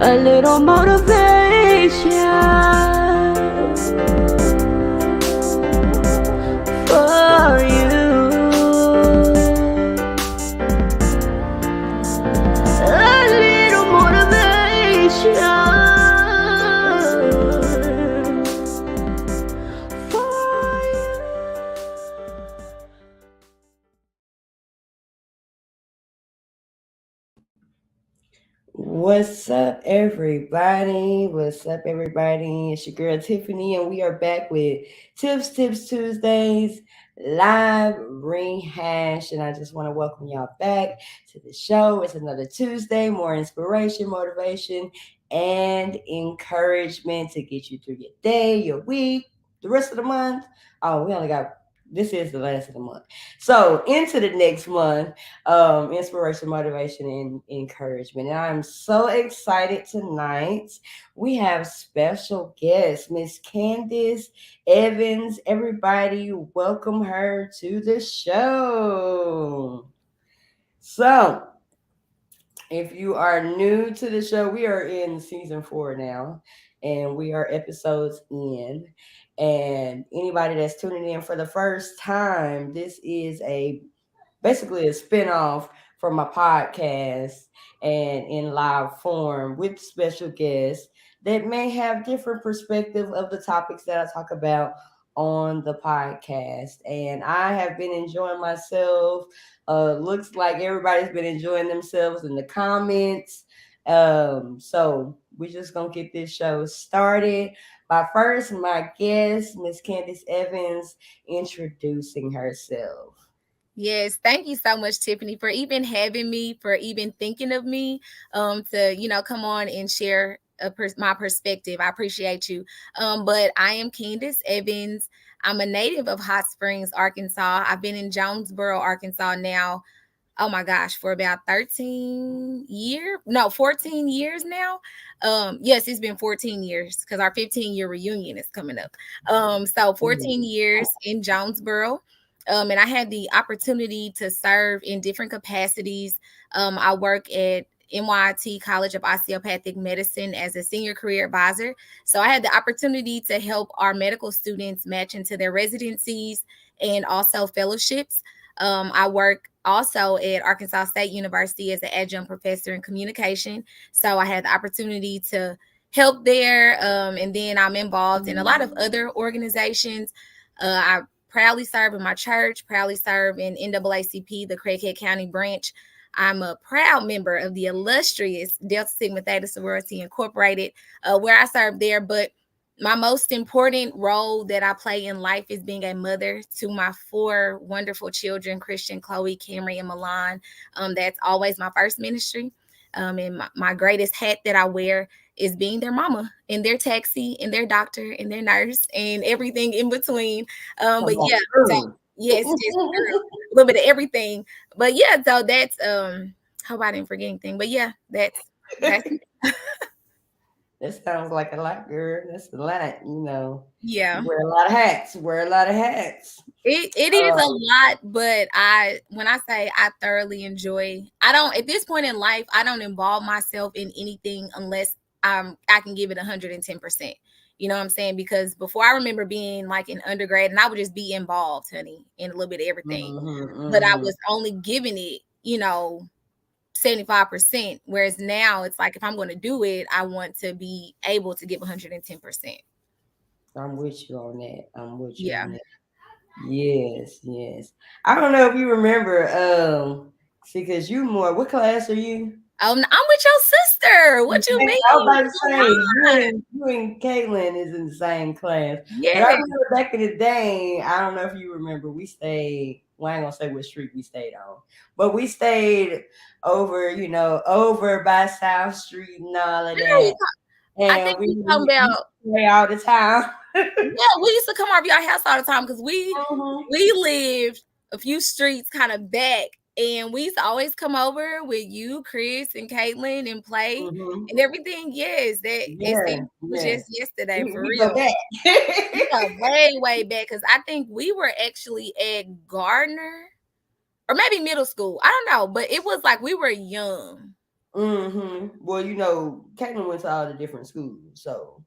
a little motivation for you, a little motivation for you. What's up, everybody? What's up, everybody? It's your girl Tiffany, and we are back with Tips Tuesdays live rehash. And I just want to welcome y'all back to the show. It's another Tuesday, more inspiration, motivation, and encouragement to get you through your day, your week, the rest of the month. Oh, we only got this is the last of the month. So into the next month, inspiration, motivation, and encouragement. And I'm so excited tonight. We have special guest, Miss Candace Evans. Everybody, welcome her to the show. So, if you are new to the show, we are in season 4 now, and we are episodes in. And anybody that's tuning in for the first time, this is a basically a spinoff from my podcast and in live form with special guests that may have different perspective of the topics that I talk about on the podcast. And I have been enjoying myself. Looks like everybody's been enjoying themselves in the comments. So we're just gonna get this show started by first my guest, Miss Candace Evans, introducing herself. Yes, thank you so much, Tiffany, for even having me, for even thinking of me, to come on and share my perspective. I appreciate you. But I am Candace Evans. I'm a native of Hot Springs, Arkansas. I've been in Jonesboro, Arkansas now. Oh my gosh, for about 14 years now. Yes, it's been 14 years because our 15-year reunion is coming up. So 14 years in Jonesboro. And I had the opportunity to serve in different capacities. I work at NYT College of Osteopathic Medicine as a senior career advisor. So I had the opportunity to help our medical students match into their residencies and also fellowships. I work also at Arkansas State University as an adjunct professor in communication. So I had the opportunity to help there. And then I'm involved in a lot of other organizations. I proudly serve in my church, proudly serve in NAACP, the Craighead County branch. I'm a proud member of the illustrious Delta Sigma Theta Sorority Incorporated, where I serve there. But my most important role that I play in life is being a mother to my 4 wonderful children, Christian, Chloe, Camry, and Milan. That's always my first ministry. And my greatest hat that I wear is being their mama and their taxi and their doctor and their nurse and everything in between. But yeah, so yes, just a little bit of everything. But yeah, so that's hope I didn't forget anything. But yeah, that's That sounds like a lot, girl. That's a lot, you know. yeah. You wear a lot of hats. Wear a lot of hats. It is a Um, lot, but when I say I thoroughly enjoy, I don't at this point in life, I don't involve myself in anything unless I can give it 110%. You know what I'm saying? Because before I remember being like in undergrad and I would just be involved, honey, in a little bit of everything. But I was only giving it, 75%. Whereas now it's like if I'm gonna do it, I want to be able to give 110%. I'm with you on that. I'm with you Yeah. on that. Yes, yes. I don't know if you remember, see, because you more, what class are you? I'm with your sister. What you I was mean? about to Come say you on. and Caitlin is in the same class. But I Yes. remember back in the day, I don't know if you remember, we stayed, well, I ain't gonna say what street we stayed on, but we stayed over, over by South Street and all of I know that. I think And we we talking used about, to play all the time. yeah, we used to come over your house all the time because we Mhm. we lived a few streets kind of back, and we used to always come over with you, Chris, and Caitlin and play Mhm. and everything. Yes, that it Yeah, seemed it was yeah. just yesterday for We go real. back. Yeah, way, way back because I think we were actually at Gardner or maybe middle school. I don't know, but it was like we were young. Well, Caitlin went to all the different schools, so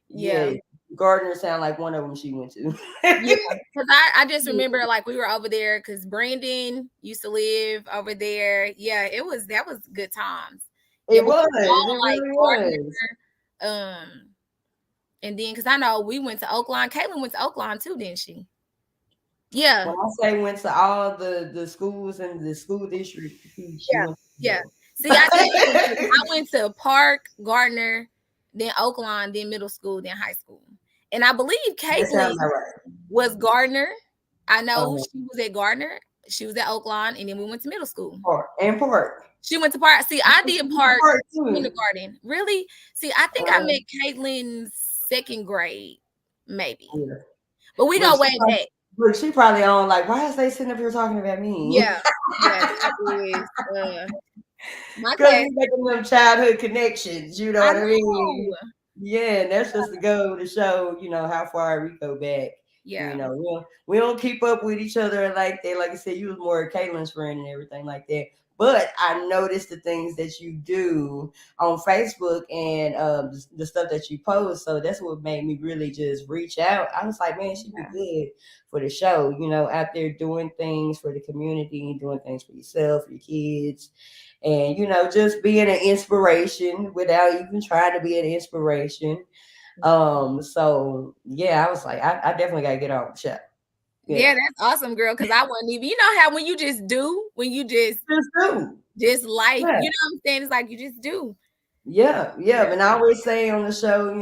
Yeah. yeah, Gardner sound like one of them she went to. Yeah, because I just remember like we were over there because Brandon used to live over there. Yeah, that was good times. Yeah, It but we was. were all It like really was. Gardner, and then because I know we went to Oakland. Caitlin went to Oakland too, didn't she? Yeah, When I say went to all the schools and the school district, she yeah, went yeah. to See, I did. them. I went to Park, Gardner, then Oakland, then middle school, then high school, and I believe That Caitlin sounds about right. was Gardner. I know Uh, she was at Gardner. She was at Oakland, and then we went to middle school. Park. She went to Park. See, I did She went to Park Park too. kindergarten. Really? See, I think I Uh, met Caitlin's second grade, maybe. yeah. But we Look, go way back. she probably on like, why is they sitting up here talking about me? Yeah, yeah, that is my Because class. we making them childhood connections, you know I what I know. mean? Yeah, and that's just to go to show, how far we go back. Yeah. We don't keep up with each other like that. Like I said, you was more Caitlin's friend and everything like that. But I noticed the things that you do on Facebook and the stuff that you post. So that's what made me really just reach out. I was like, man, she'd be Yeah. good for the show, out there doing things for the community, doing things for yourself, your kids, and just being an inspiration without even trying to be an inspiration. So yeah, I was like, I definitely gotta get on the show. Yeah, Yeah, that's awesome, girl. Cause I wasn't even, you know how when you just do, when you just do. just like, Yeah, you know what I'm saying? It's like you just do. yeah, Yeah. yeah. And I always say on the show,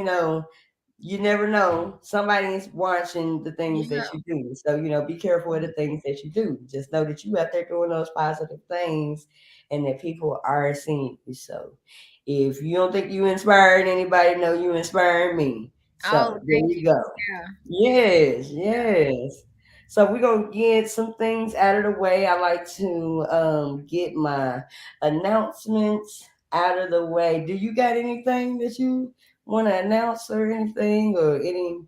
you never know. Somebody's watching the things Yeah. that you do. So, be careful of the things that you do. Just know that you out there doing those positive things and that people are seeing you. So if you don't think you inspired anybody, know you inspired me. Oh, So there thank you you. go. Yeah. Yes, Yeah. yes. So we're gonna get some things out of the way. I like to get my announcements out of the way. Do you got anything that you want to announce or anything or anything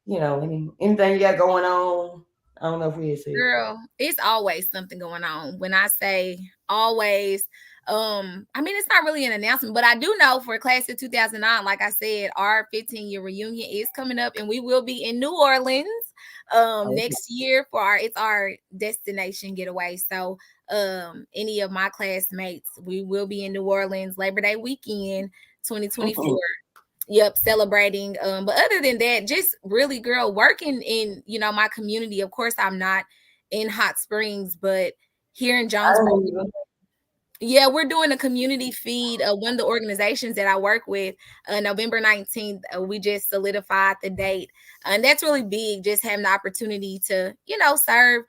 you got going on? I don't know if we had said that. Girl, it's always something going on. When I say always, I mean it's not really an announcement, but I do know for class of 2009, like I said, our 15-year reunion is coming up, and we will be in New Orleans Okay. next year for our destination getaway. So any of my classmates, we will be in New Orleans Labor Day weekend 2024. Yep, celebrating. But other than that, just really, girl, working in my community. Of course, I'm not in Hot Springs, but here in I Jonesboro, don't even. yeah, we're doing a community feed. One of the organizations that I work with, November 19th, we just solidified the date. And that's really big, just having the opportunity to, serve.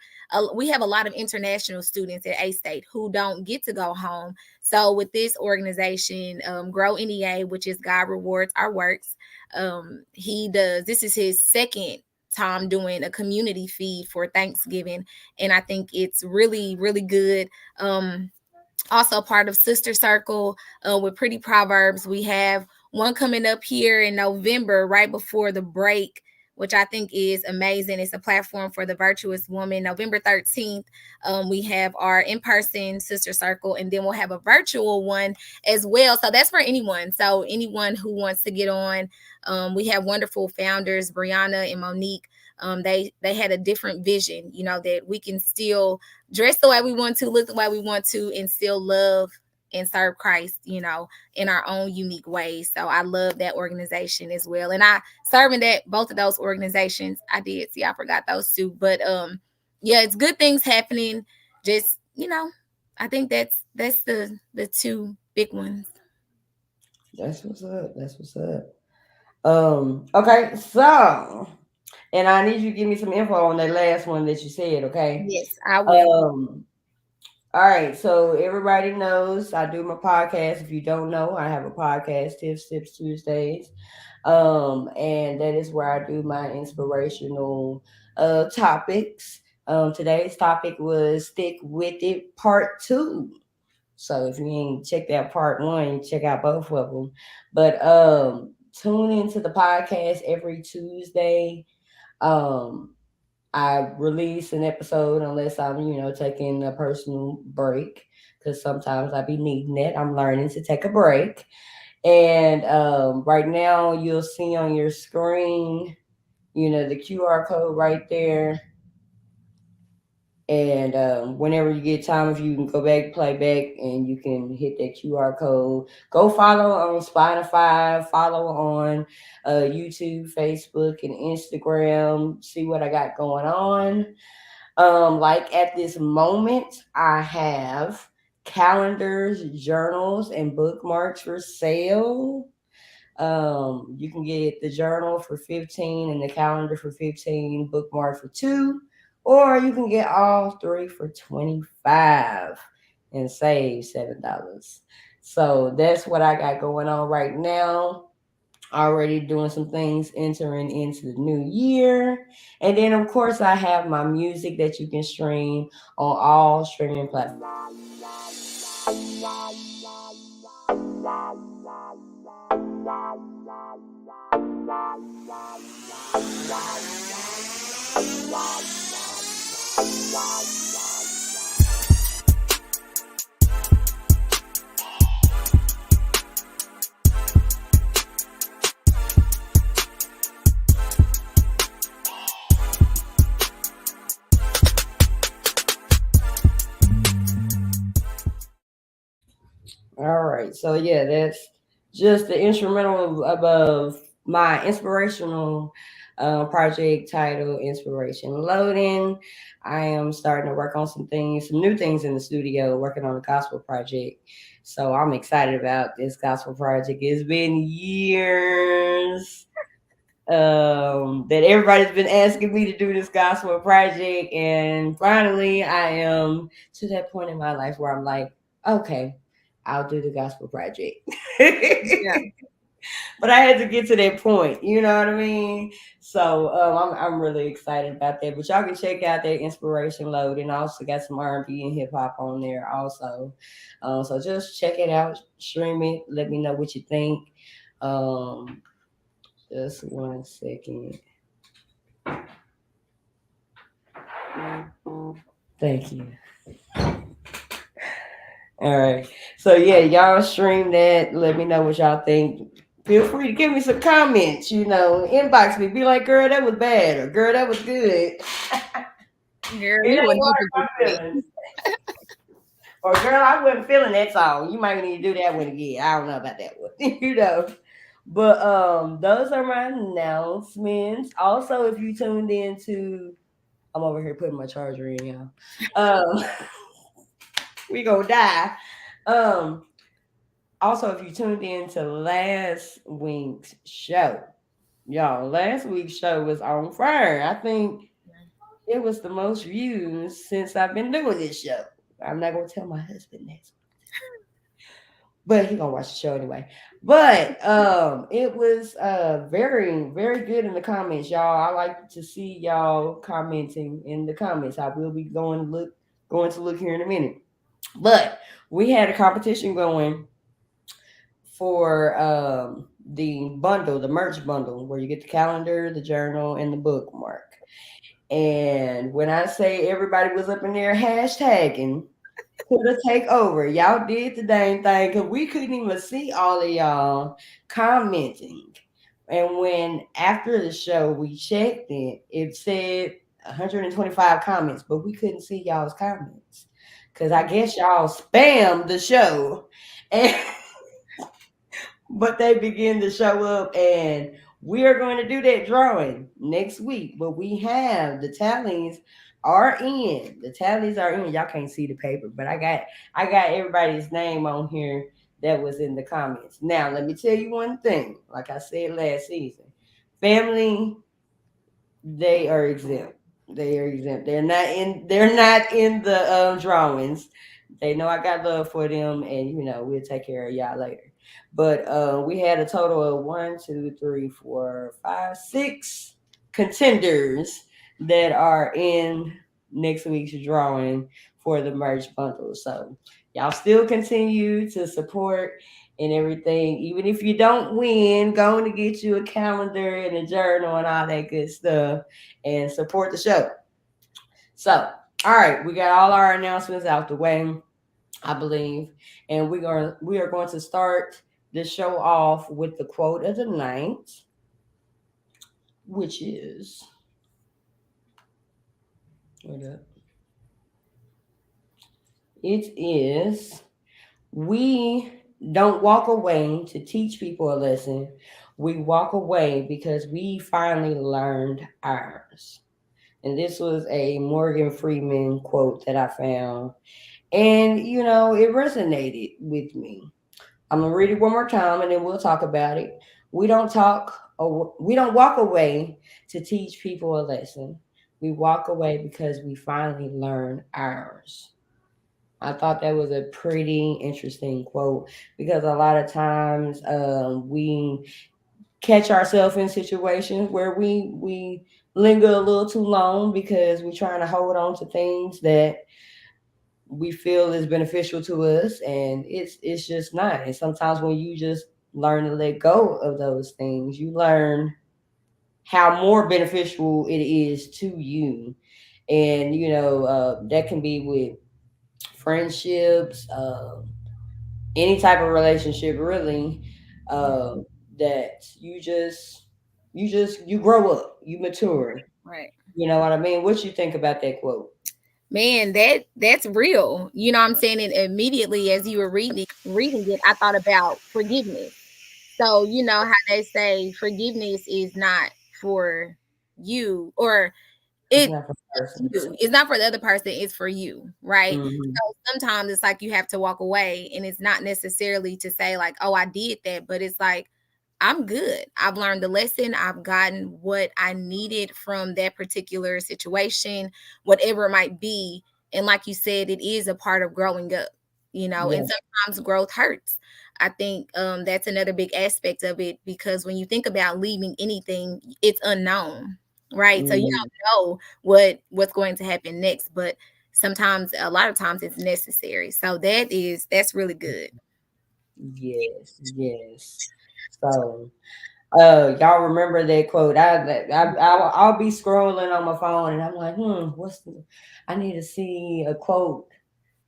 We have a lot of international students at A State who don't get to go home. So with this organization, Grow NEA, which is God Rewards Our Works, this is his second time doing a community feed for Thanksgiving. And I think it's really, really good. Also part of Sister Circle with Pretty Proverbs. We have one coming up here in November, right before the break, which I think is amazing. It's a platform for the virtuous woman. November 13th, we have our in person Sister Circle, and then we'll have a virtual one as well. So that's for anyone. So, anyone who wants to get on, we have wonderful founders, Brianna and Monique. They had a different vision, that we can still dress the way we want to, look the way we want to, and still love and serve Christ, in our own unique ways. So I love that organization as well. And I serving that both of those organizations, I did. See, I forgot those two. But yeah, it's good things happening. Just, I think that's the two big ones. That's what's up. That's what's up. Okay, so and I need you to give me some info on that last one that you said, okay? Yes, I will. Um, all right, so everybody knows I do my podcast. If you don't know, I have a podcast, Tips Tuesdays. And that is where I do my inspirational topics. Today's topic was Stick With It Part 2. So if you ain't checked out part one, check out both of them. But tune into the podcast every Tuesday. Um, I release an episode unless I'm, taking a personal break. because sometimes I be needing it. I'm learning to take a break. And right now, you'll see on your screen, the QR code right there. And whenever you get time, if you can go back, play back, and you can hit that QR code. Go follow on Spotify, follow on YouTube, Facebook, and Instagram. See what I got going on. Like at this moment, I have calendars, journals, and bookmarks for sale. You can get the journal for 15 and the calendar for 15, bookmark for 2, or you can get all three for 25 and save $7. So that's what I got going on right now. Already doing some things entering into the new year. And then of course I have my music that you can stream on all streaming platforms. All right. So yeah, that's just the instrumental of my inspirational project title, Inspiration Loading. I am starting to work on some things, some new things in the studio, working on a gospel project. So I'm excited about this gospel project. It's been years that everybody's been asking me to do this gospel project, and finally I am to that point in my life where I'm like, okay, I'll do the gospel project. Yeah. But I had to get to that point, you know what I mean? So I'm really excited about that. But y'all can check out that inspiration load, and I also got some R&B and hip hop on there also. So just check it out, stream it, let me know what you think. Um, just one second. Thank you. All right. So yeah, y'all stream that. Let me know what y'all think. Feel free to give me some comments. Inbox me. Be like, girl, that was bad, or girl, that was good. It Girl, ain't you wouldn't hurt even my say. feelings. Or girl, I wasn't feeling that song. You might need to do that one again. I don't know about that one. But those are my announcements. Also, if you tuned in to, I'm over here putting my charger in, y'all. We gonna die. Um, Also, if you tuned in to last week's show, y'all, last week's show was on fire. I think it was the most views since I've been doing this show. I'm not gonna tell my husband that, but he gonna watch the show anyway. But it was very, very good in the comments, y'all. I like to see y'all commenting in the comments. I will be going to look here in a minute. But we had a competition going for the bundle, the merch bundle, where you get the calendar, the journal, and the bookmark. And when I say everybody was up in there hashtagging to the takeover, y'all did the dang thing because we couldn't even see all of y'all commenting. And when after the show we checked it, it said 125 comments, but we couldn't see y'all's comments because I guess y'all spammed the show. And but they begin to show up, and we are going to do that drawing next week. But we have the tallies are in. Y'all can't see the paper, but I got everybody's name on here that was in the comments. Now let me tell you one thing, like I said last season, family, they are exempt. They are exempt. They're not in the drawings. They know I got love for them, and we'll take care of y'all later. But we had a total of one, two, three, four, five, six contenders that are in next week's drawing for the merch bundle. So y'all still continue to support and everything. Even if you don't win, going to get you a calendar and a journal and all that good stuff and support the show. So, all right, we got all our announcements out the way. I believe. And we are going to start the show off with the quote of the night, which is wait up. It is we don't walk away to teach people a lesson. We walk away because we finally learned ours. And this was a Morgan Freeman quote that I found. And, it resonated with me. I'm going to read it one more time and then we'll talk about it. We don't walk away to teach people a lesson. We walk away because we finally learn ours. I thought that was a pretty interesting quote because a lot of times we catch ourselves in situations where we linger a little too long because we're trying to hold on to things that we feel is beneficial to us, and it's just not. And sometimes when you just learn to let go of those things, you learn how more beneficial it is to you. And that can be with friendships, any type of relationship, really. uh, that you grow up, you mature. Right. You know what I mean? What you think about that quote? Man, that's real. You know what I'm saying? And immediately as you were reading it, I thought about forgiveness. So, you know how they say forgiveness is not for you, or It's it not for person. you. It's not for the other person, it's for you, right? Hmm. So sometimes it's like you have to walk away, and it's not necessarily to say like, "Oh, I did that," but it's like I'm good. I've learned the lesson. I've gotten what I needed from that particular situation, whatever it might be. And like you said, it is a part of growing up, Yeah. and sometimes growth hurts. I think that's another big aspect of it, because when you think about leaving anything, it's unknown, right? So you Mm, don't know what's going to happen next, but sometimes, a lot of times, it's necessary. So that's really good. yes, yes. So, y'all remember that quote? I'll be scrolling on my phone and I'm like, I need to see a quote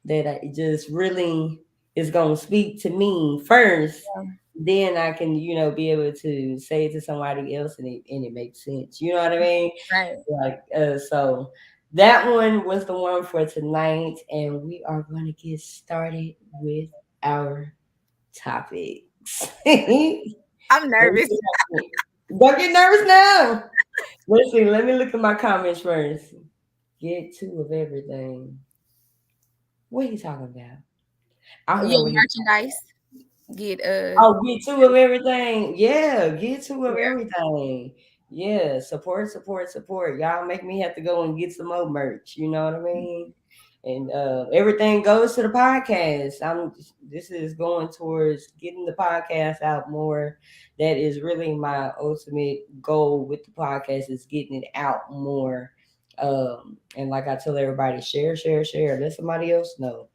that just really is gonna speak to me first. Then I can, be able to say it to somebody else and it makes sense. You know what I mean? Right. Like, so that one was the one for tonight, and we are going to get started with our topics. Let me I'm nervous. see. Don't get nervous now. Let's see. Let me look at my comments first. Get two of everything. What are you talking about? I don't know Yeah, what he. merchandise. Get Oh, get two of everything. Yeah, get two of yeah, everything. Yeah, support, support, support. Y'all make me have to go and get some more merch. You know what I mean? And everything goes to the podcast. This is going towards getting the podcast out more. That is really my ultimate goal with the podcast, is getting it out more. And like I tell everybody, share, share, share. Let somebody else know.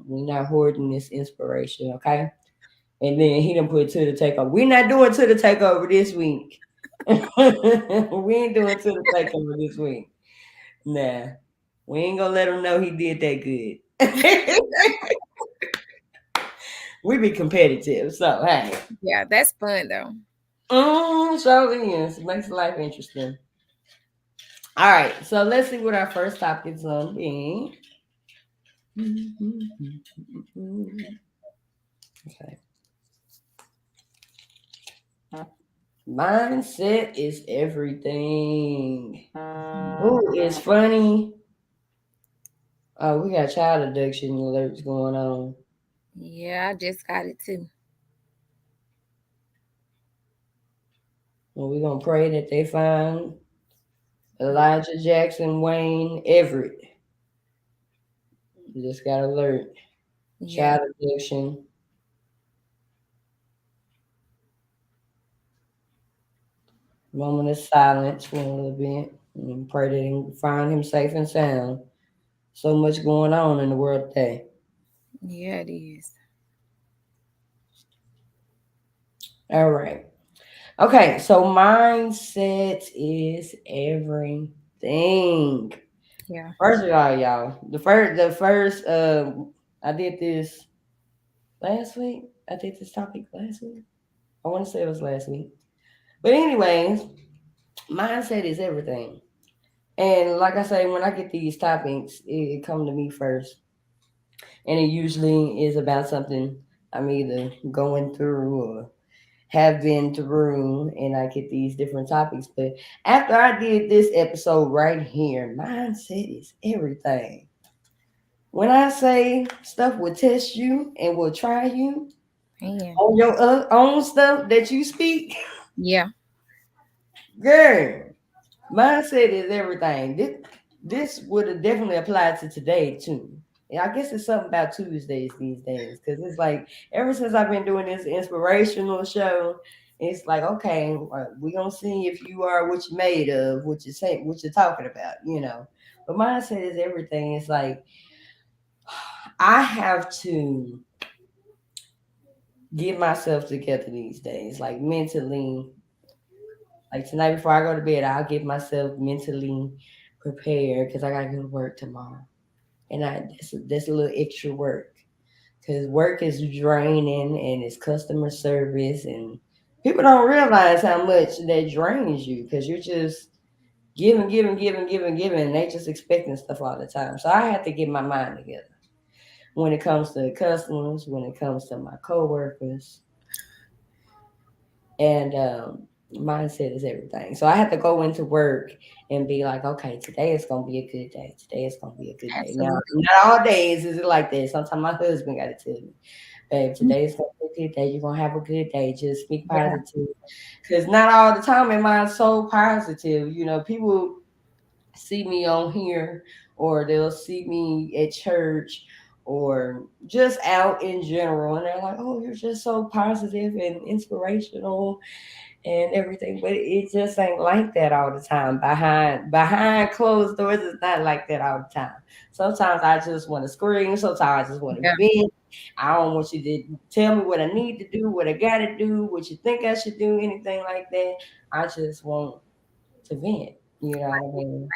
We're not hoarding this inspiration, okay? And then he done put to the takeover. We're not doing to the takeover this week. We ain't doing to the takeover this week. Nah. We ain't gonna let him know he did that good. We be competitive, so hey. yeah, that's fun though. So is. Makes life interesting. All right, so let's see what our first topic is gonna be. Okay. Mindset is everything. Ooh, it's funny. Oh, we got child abduction alerts going on. Yeah, I just got it too. Well, we're gonna pray that they find Elijah Jackson, Wayne Everett. Just got alert. Yeah, Child abduction. Moment of silence for a little bit. And pray that he find him safe and sound. So much going on in the world today. yeah, it is. All right. Okay, so mindset is everything. Yeah, First of all, y'all, the first I did this last week. I did this topic last week. I want to say it was last week. But anyways, mindset is everything. And like I say, when I get these topics, it come to me first. And it usually is about something I'm either going through or have been through, and I get these different topics. But after I did this episode right here, mindset is everything. When I say stuff will test you and will try you Man. on your own stuff that you speak, Yeah. girl, mindset is everything. This would have definitely applied to today too. And I guess it's something about Tuesdays these days because it's like ever since I've been doing this inspirational show, it's like okay, we gonna see if you are what you made of, what you say, what you're talking about, you know. But mindset is everything. It's like I have to get myself together these days, like mentally. Like tonight before I go to bed, I'll get myself mentally prepared because I gotta go to work tomorrow, and that's a little extra work because work is draining and it's customer service, and people don't realize how much that drains you because you're just giving, giving, giving, giving, giving, and they just expecting stuff all the time. So I have to get my mind together when it comes to customers, when it comes to my coworkers, and mindset is everything. So I have to go into work and be like, okay, today is gonna be a good day. Today is gonna be a good day. Now, Absolutely. not all days is it like that. Sometimes my husband got to tell me, babe, today is gonna be a good day. You're gonna have a good day. Just speak Yeah. positive, because not all the time am I so positive. You know, people see me on here, or they'll see me at church. Or just out in general, and they're like, "Oh, you're just so positive and inspirational and everything," but it just ain't like that all the time. Behind closed doors, it's not like that all the time. Sometimes I just want to scream. Sometimes I just want to Yeah. vent. I don't want you to tell me what I need to do, what I gotta do, what you think I should do, anything like that. I just want to vent. You know what I mean?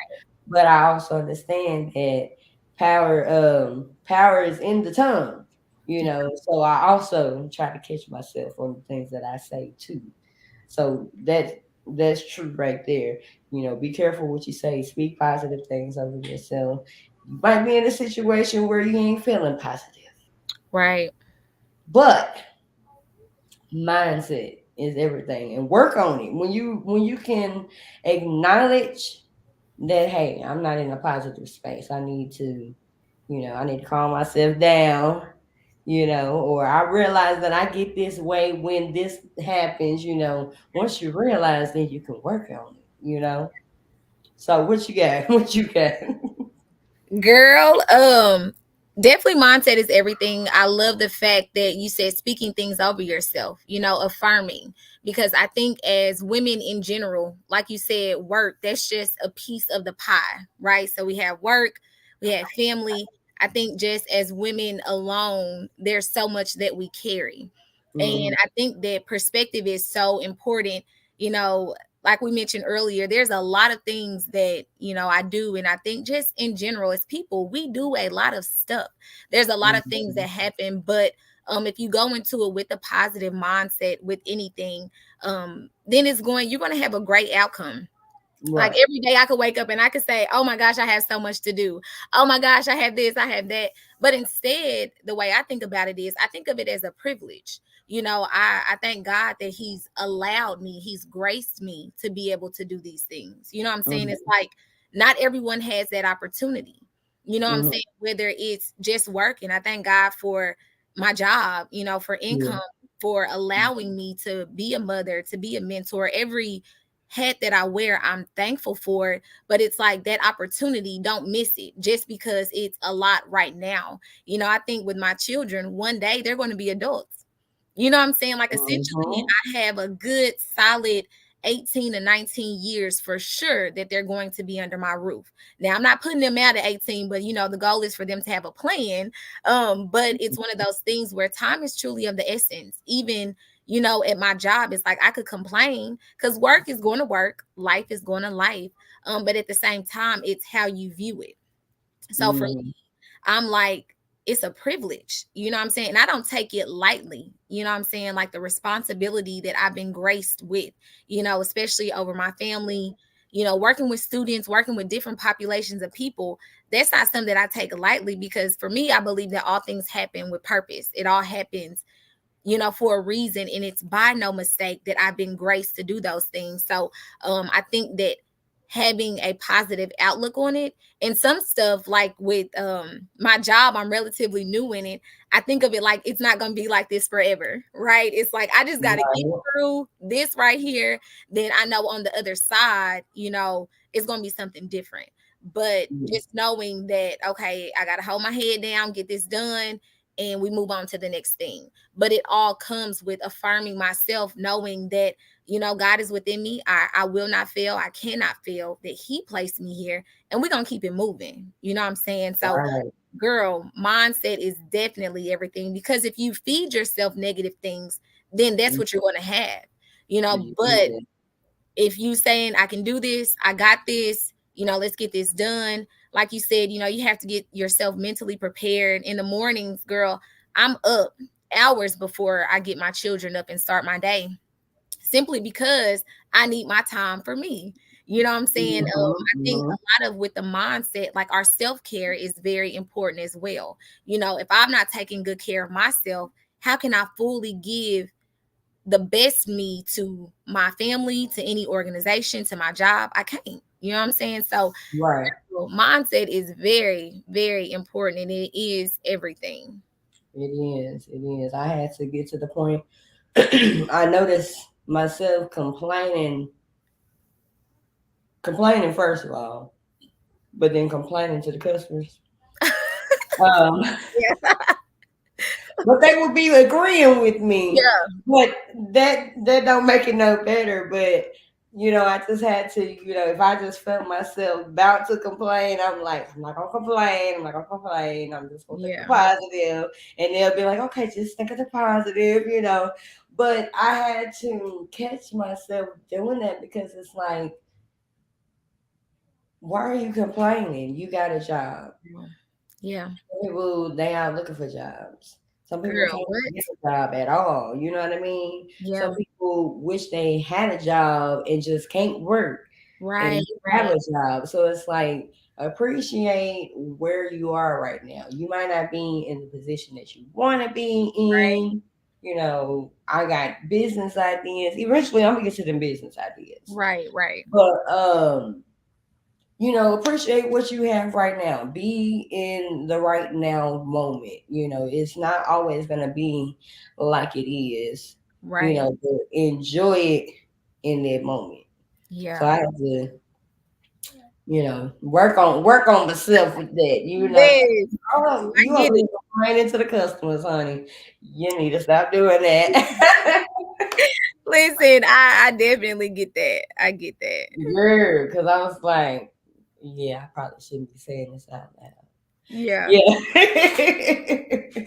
But I also understand that power is in the tongue. You know, so I also try to catch myself on the things that I say too. So that's true right there. You know, be careful what you say. Speak positive things over yourself. You might be in a situation where you ain't feeling positive, Right. but mindset is everything, and work on it. When you can acknowledge that, hey, I'm not in a positive space. I need to, I need to calm myself down. Or I realize that I get this way when this happens. Once you realize, then you can work on it. So what you got? What you got? Girl, definitely mindset is everything. I love the fact that you said speaking things over yourself, affirming, because I think as women in general, like you said, work, that's just a piece of the pie, right? So we have work, we have family. I think just as women alone, there's so much that we carry. Mhm. And I think that perspective is so important. You know, like we mentioned earlier, there's a lot of things that, I do. And I think just in general, as people, we do a lot of stuff. There's a lot of things that Mhm. happen, but if you go into it with a positive mindset with anything, then you're going to have a great outcome. Like Right. every day I could wake up and I could say, oh my gosh, I have so much to do. Oh my gosh, I have this, I have that. But instead, the way I think about it is I think of it as a privilege. I thank God that He's allowed me, He's graced me to be able to do these things. You know what I'm saying? It's Mhm. like not everyone has that opportunity. You know what I'm Mhm. saying? Whether it's just working. I thank God for my job, for Yeah. income, for allowing me to be a mother, to be a mentor. Every hat that I wear, I'm thankful for it. But it's like that opportunity, don't miss it just because it's a lot right now. I think with my children, one day they're going to be adults. You know what I'm saying? Like essentially, Mhm. I have a good solid 18 to 19 years for sure that they're going to be under my roof. Now, I'm not putting them out at 18, but the goal is for them to have a plan. But it's one of those things where time is truly of the essence. Even, at my job, it's like I could complain because work is going to work, life is going to life. But at the same time, it's how you view it. So for Mhm. I'm like, it's a privilege, you know what I'm saying? And I don't take it lightly, you know what I'm saying? Like the responsibility that I've been graced with, you know, especially over my family, you know, working with students, working with different populations of people. That's not something that I take lightly, because for me, I believe that all things happen with purpose. It all happens, you know, for a reason, and it's by no mistake that I've been graced to do those things. So I think that having a positive outlook on it, and some stuff like with my job, I'm relatively new in it. I think of it like it's not going to be like this forever, right? It's like I just got to get Right. through this right here, then I know on the other side, you know, it's going to be something different. But Yeah. just knowing that, okay, I got to hold my head down, get this done, and we move on to the next thing. But it all comes with affirming myself, knowing that, you know, God is within me. I will not fail. I cannot fail, that He placed me here, and we're going to keep it moving. You know what I'm saying? So, Right. girl, mindset is definitely everything, because if you feed yourself negative things, then that's what you're going to have, you know. But Yeah. if you saying, I can do this, I got this, you know, let's get this done. Like you said, you know, you have to get yourself mentally prepared in the mornings, girl. I'm up hours before I get my children up and start my day, simply because I need my time for me. You know what I'm saying? I think Mhm. a lot of with the mindset, like our self-care is very important as well. You know, if I'm not taking good care of myself, how can I fully give the best me to my family, to any organization, to my job? I can't. You know what I'm saying? So Right. mindset is very, very important, and it is everything. It is. It is. I had to get to the point. I noticed myself complaining first of all, but then complaining to the customers. Um, Yeah. but they would be agreeing with me. Yeah. But that don't make it no better. But I just had to, if I just felt myself about to complain, I'm like, I'm not gonna complain. I'm not gonna complain. I'm just gonna think of the Yeah. positive, and they'll be like, okay, just think of the positive. But I had to catch myself doing that because it's like, why are you complaining? You got a job. Yeah. Some people, they are looking for jobs. Some people Girl, can't what? get a job at all. You know what I mean? Yeah. Some people wish they had a job and just can't work Right. and you have Right. a job. So it's like, appreciate where you are right now. You might not be in the position that you want to be in. I got business ideas. Eventually, I'm gonna get to them business ideas. Right. Right. But appreciate what you have right now. Be in the right now moment. It's not always going to be like it is, Right. but enjoy it in that moment. So Yeah. I have to, work on myself with that. Yes. Oh, I you over get there it. complaining to the customers, honey. You need to stop doing that. Listen, I definitely get that. I get that. Girl, because I was like, yeah, I probably shouldn't be saying this out loud. Yeah. Yeah.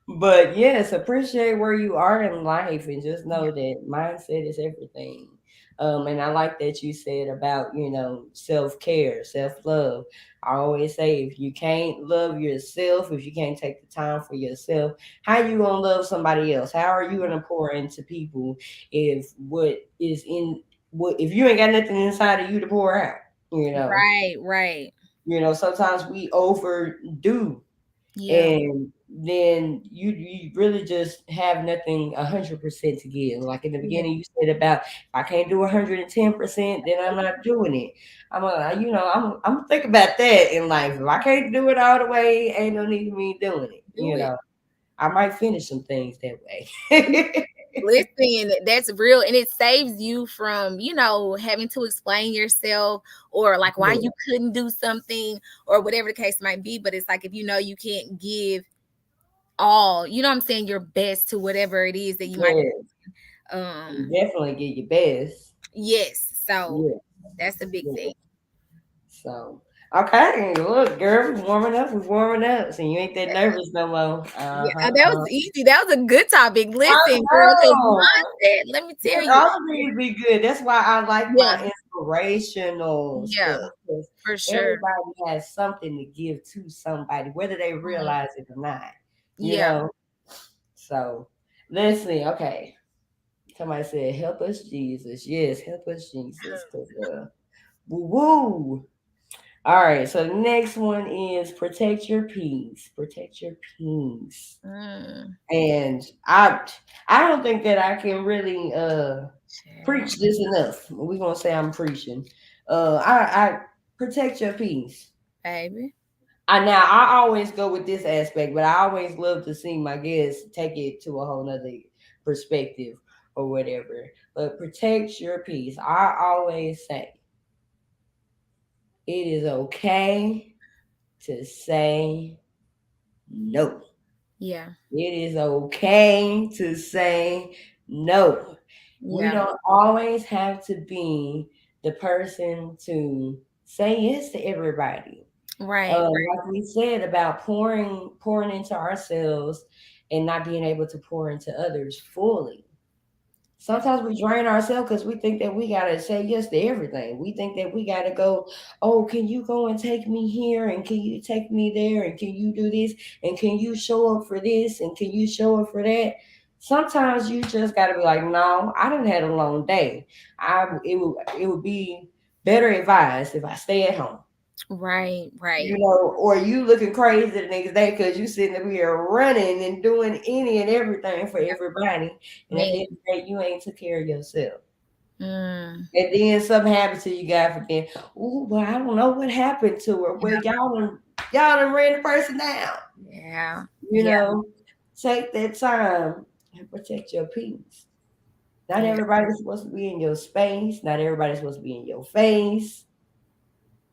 But yes, appreciate where you are in life and just Yeah. know that mindset is everything. And I like that you said about, self care, self love. I always say if you can't love yourself, if you can't take the time for yourself, how you gonna love somebody else? How are you gonna pour into people if what if you ain't got nothing inside of you to pour out? You know, Right. Right. sometimes we overdo Yeah. and then you really just have nothing 100% to give. Like in the Yeah. beginning, you said about if I can't do 110%, then I'm not doing it. I'm think about that in life. If I can't do it all the way, ain't no need of me doing it. Do it. I might finish some things that way. Listen, that's real, and it saves you from, you know, having to explain yourself, or like why Yeah, you couldn't do something, or whatever the case might be. But it's like, if you know you can't give all, you know what I'm saying, your best to whatever it is that you might yeah, um definitely get your best. yes. So Yeah, that's a big yeah. thing. So, okay, look, girl, we're warming up. We're warming up. So you ain't that nervous no more. Yeah, Uh-huh. that was easy. That was a good topic. I Listen, girl, because know. mindset, let me tell Look, you. all of these be good. That's why I like my Yeah, inspirational Yeah, stuff. 'Cause for sure. everybody has something to give to somebody, whether they Mhm. realize it or not. You Yeah. know. So let's see. Okay, somebody said, "Help us, Jesus." Yes, help us, Jesus. Cause woo woo. All right. So the next one is protect your peace. Protect your peace. Mm, And I don't think that I can really child, preach this enough. We're gonna say I'm preaching. I protect your peace. baby. I always go with this aspect, but I always love to see my guests take it to a whole nother perspective or whatever. But protect your peace. I always say it is okay to say no. Yeah. It is okay to say no. We Yeah. don't always have to be the person to say yes to everybody. Right. Right. Like we said about pouring into ourselves and not being able to pour into others fully. Sometimes we drain ourselves because we think that we gotta say yes to everything. We think that we gotta go, oh, can you go and take me here and can you take me there and can you do this and can you show up for this and can you show up for that? Sometimes you just gotta be like, no, I done had a long day. It would be better advised if I stay at home. Right. Right. Or you looking crazy the next day because you sitting up here running and doing any and everything for everybody, and at the Man. end of the day, you ain't took care of yourself. Mm, And then something happened to you, God forbid. Ooh, well, I don't know what happened to her. Well, y'all done ran the person down. yeah. You Yeah. know, take that time and protect your peace. Not Yeah. everybody's supposed to be in your space. Not everybody's supposed to be in your face.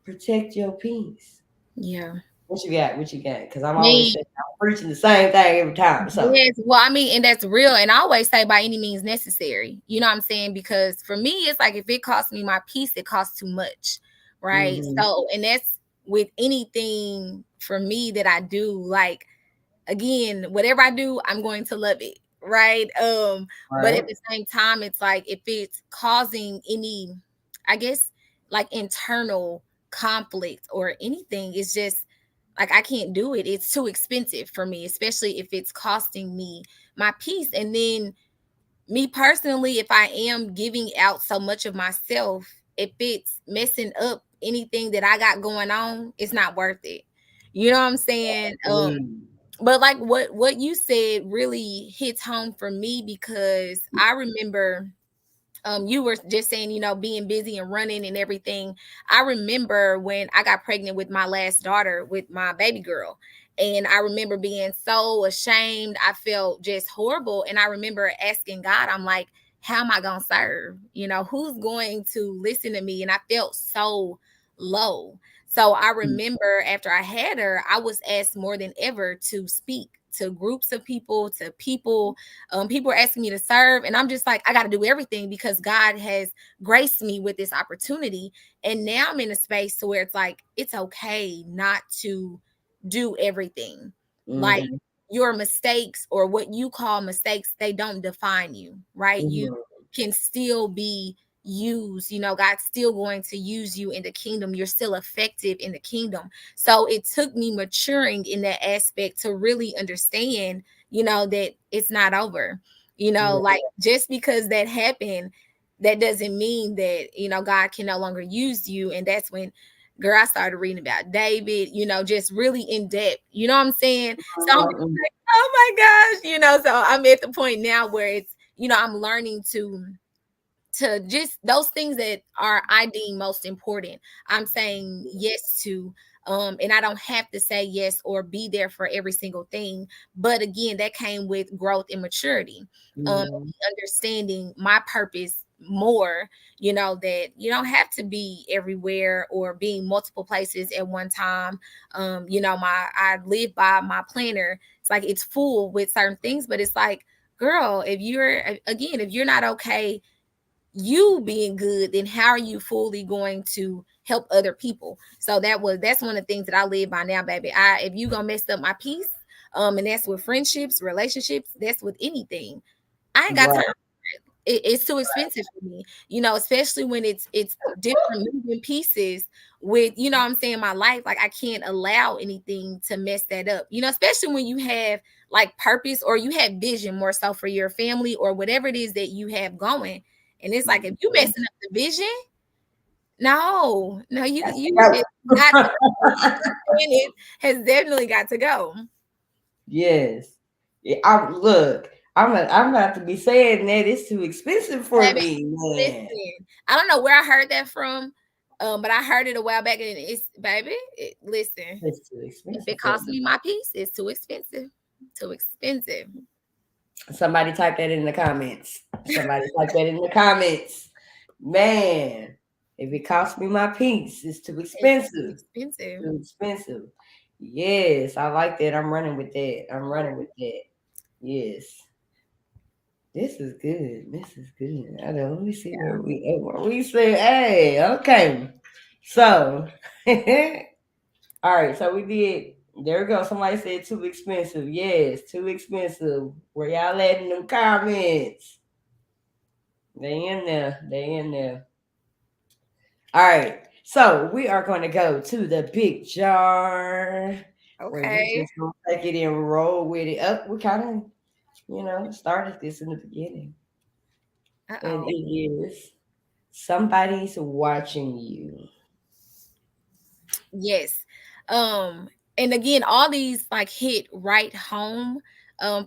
Protect your peace. Yeah. What you got? What you got? Because I'm always Me. saying I'm preaching the same thing every time. So Yes. Well, I mean, and that's real. And I always say by any means necessary. You know what I'm saying? Because for me, it's like if it costs me my peace, it costs too much. Right. hmm So, and that's with anything for me that I do. Like, again, whatever I do, I'm going to love it. Right. But at right. the same time, it's like if it's causing any, I guess, like internal conflict or anything, it's just like I can't do it. It's too expensive for me, especially if it's costing me my peace. And then me personally, if I am giving out so much of myself, if it's messing up anything that I got going on, it's not worth it. You know what I'm saying? Mm. But like what you said really hits home for me because I remember you were just saying, being busy and running and everything. I remember when I got pregnant with my last daughter, with my baby girl. And I remember being so ashamed. I felt just horrible. And I remember asking God, I'm like, how am I going to serve? Who's going to listen to me? And I felt so low. So I remember after I had her, I was asked more than ever to speak to groups of people, to people. People are asking me to serve, and I'm just like, I got to do everything because God has graced me with this opportunity. And now I'm in a space to where it's like, it's okay not to do everything. Like Mm-hmm. your mistakes or what you call mistakes, they don't define you, right? You Mm-hmm. can still be used. God's still going to use you in the kingdom. You're still effective in the kingdom. So it took me maturing in that aspect to really understand, that it's not over. Like just because that happened, that doesn't mean that, God can no longer use you. And that's when, girl, I started reading about David, just really in depth. You know what I'm saying? So I'm Mm-hmm. like, oh my gosh, so I'm at the point now where it's, I'm learning to just those things that are I deem most important. I'm saying yes to, and I don't have to say yes or be there for every single thing. But again, that came with growth and maturity, Mm-hmm. understanding my purpose more. That you don't have to be everywhere or being multiple places at one time. I live by my planner. It's like it's full with certain things, but it's like, girl, if you're not okay you being good, then how are you fully going to help other people? So that's one of the things that I live by now, baby. If you gonna mess up my peace, and that's with friendships, relationships, that's with anything. I ain't got time. Right. it's too expensive for me, especially when it's different moving pieces with, what I'm saying, my life. Like I can't allow anything to mess that up, especially when you have like purpose or you have vision more so for your family or whatever it is that you have going. And it's like if you messing up the vision, no, you That's it's got to go. It has definitely got to go. yes. Yeah, I'm about to be saying that it's too expensive for Baby, me, man. listen, I don't know where I heard that from, but I heard it a while back, and it's baby. Listen, It's too if expensive it for costs me. me my piece, it's too expensive. Too expensive. Somebody type that in the comments. Somebody type that in the comments. Man, if it costs me my piece, it's too It's too expensive. expensive. Too expensive. Yes, I like that. I'm running with that. I'm running with that. Yes. This is good. This is good. I know. Let me see where we say, hey, okay. So, all right. So we did. There we go. Somebody said too expensive. Yes, too expensive. Where y'all at in them comments? They in there. They in there. All right. So we are going to go to the big jar where we Okay. just gonna take it and roll with it. Up. We kind of, started this in the beginning, and Uh-oh. it is somebody's watching you. Yes. And again, all these like hit right home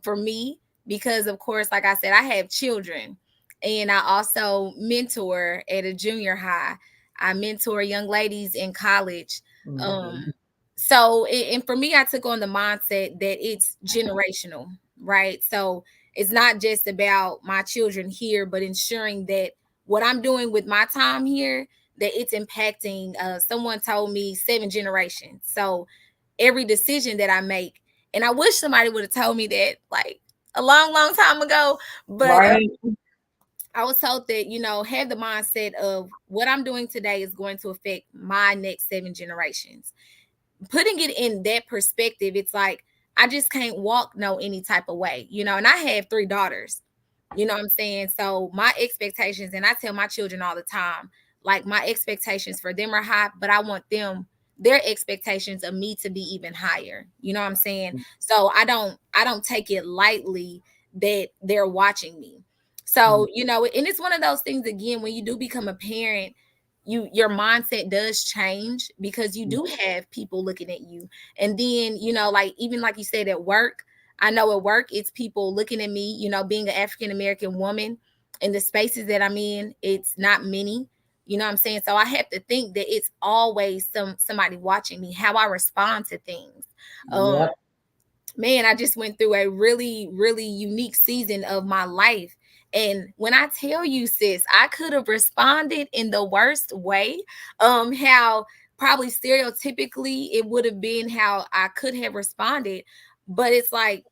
for me because of course, like I said, I have children and I also mentor at a junior high. I mentor young ladies in college. Mhm. Um and for me, I took on the mindset that it's generational, right? So it's not just about my children here, but ensuring that what I'm doing with my time here that it's impacting someone told me 7 generations. So every decision that I make, and I wish somebody would have told me that like a long time ago, but Right. I was told that, have the mindset of what I'm doing today is going to affect my next 7 generations. Putting it in that perspective, it's like I just can't walk no any type of way, and I have 3 daughters. You know what I'm saying? So my expectations, and I tell my children all the time, like my expectations for them are high, but I want their expectations of me to be even higher. You know what I'm saying? So I don't take it lightly that they're watching me. Mhm. So, and it's one of those things again, when you do become a parent, your mindset does change because you do have people looking at you. And then, like even like you said at work, I know at work it's people looking at me, being an African American woman in the spaces that I'm in, it's not many. You know what I'm saying? So I have to think that it's always somebody watching me, how I respond to things. Um, Yep. Man, I just went through a really, really unique season of my life. And when I tell you, sis, I could have responded in the worst way. How probably stereotypically it would have been how I could have responded. But it's like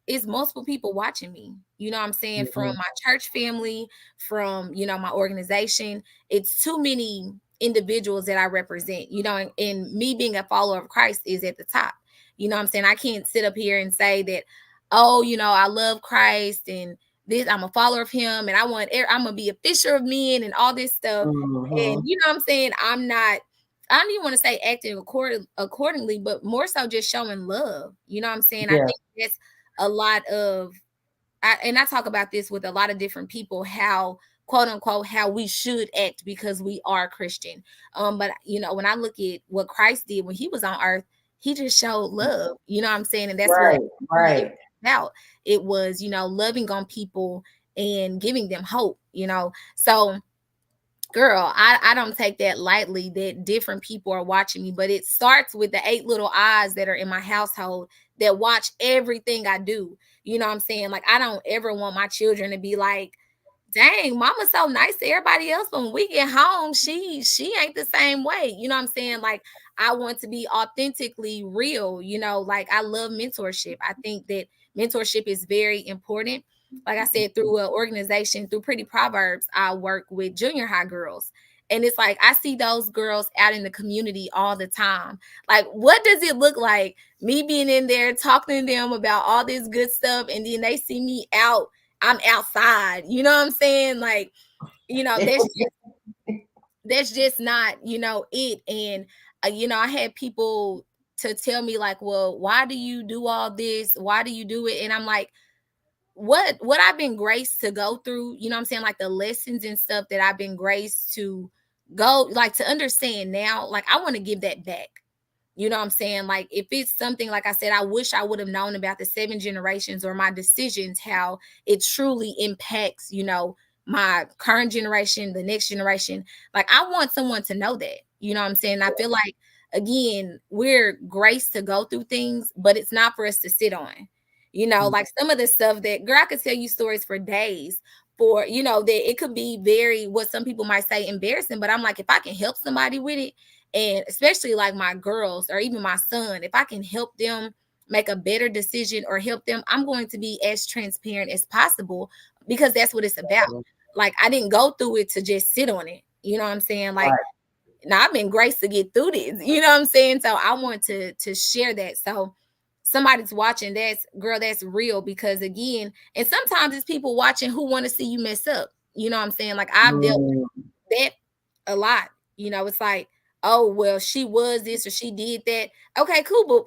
it's multiple people watching me. You know what I'm saying? From Mhm. my church family, from, my organization. It's too many individuals that I represent, and me being a follower of Christ is at the top. You know what I'm saying? I can't sit up here and say that, oh, I love Christ and this, I'm a follower of him and I'm gonna be a fisher of men and all this stuff. And Mhm. you know what I'm saying? I don't even want to say acting accordingly, but more so just showing love. You know what I'm saying? I Yeah. think that's a lot of and I talk about this with a lot of different people, how quote unquote how we should act because we are Christian. But when I look at what Christ did when he was on earth, he just showed love. You know what I'm saying? And that's what Right. it Right. was about. It was, loving on people and giving them hope, So girl, I don't take that lightly that different people are watching me, but it starts with the 8 little eyes that are in my household that watch everything I do. You know what I'm saying? Like I don't ever want my children to be like, dang, mama's so nice to everybody else, but when we get home, she ain't the same way. You know what I'm saying? Like I want to be authentically real, like I love mentorship. I think that mentorship is very important. Like I said, through an organization, through Pretty Proverbs, I work with junior high girls. And it's like I see those girls out in the community all the time. Like, what does it look like me being in there talking to them about all this good stuff, and then they see me out I'm outside. You know what I'm saying? Like, that's just not, it. And I had people to tell me like, well, why do you do all this? Why do you do it? And I'm like, what I've been graced to go through, you know what I'm saying? Like the lessons and stuff that I've been graced to go, like to understand now, like I want to give that back. You know what I'm saying? Like if it's something, like I said, I wish I would have known about the 7 generations or my decisions, how it truly impacts, my current generation, the next generation. Like I want someone to know that. You know what I'm saying? I feel like again, we're graced to go through things, but it's not for us to sit on. Like some of the stuff that, girl, I could tell you stories for days, for that it could be very, what some people might say, embarrassing, but I'm like, if I can help somebody with it, and especially like my girls or even my son, if I can help them make a better decision or help them, I'm going to be as transparent as possible, because that's what it's about. Like I didn't go through it to just sit on it. You know what I'm saying? Like now I've been graced to get through this. You know what I'm saying? So I want to share that. So somebody's watching, that's, girl, that's real. Because again, and sometimes it's people watching who want to see you mess up. You know what I'm saying? Like I've dealt with that a lot. It's like, oh well, she was this or she did that. Okay, cool, but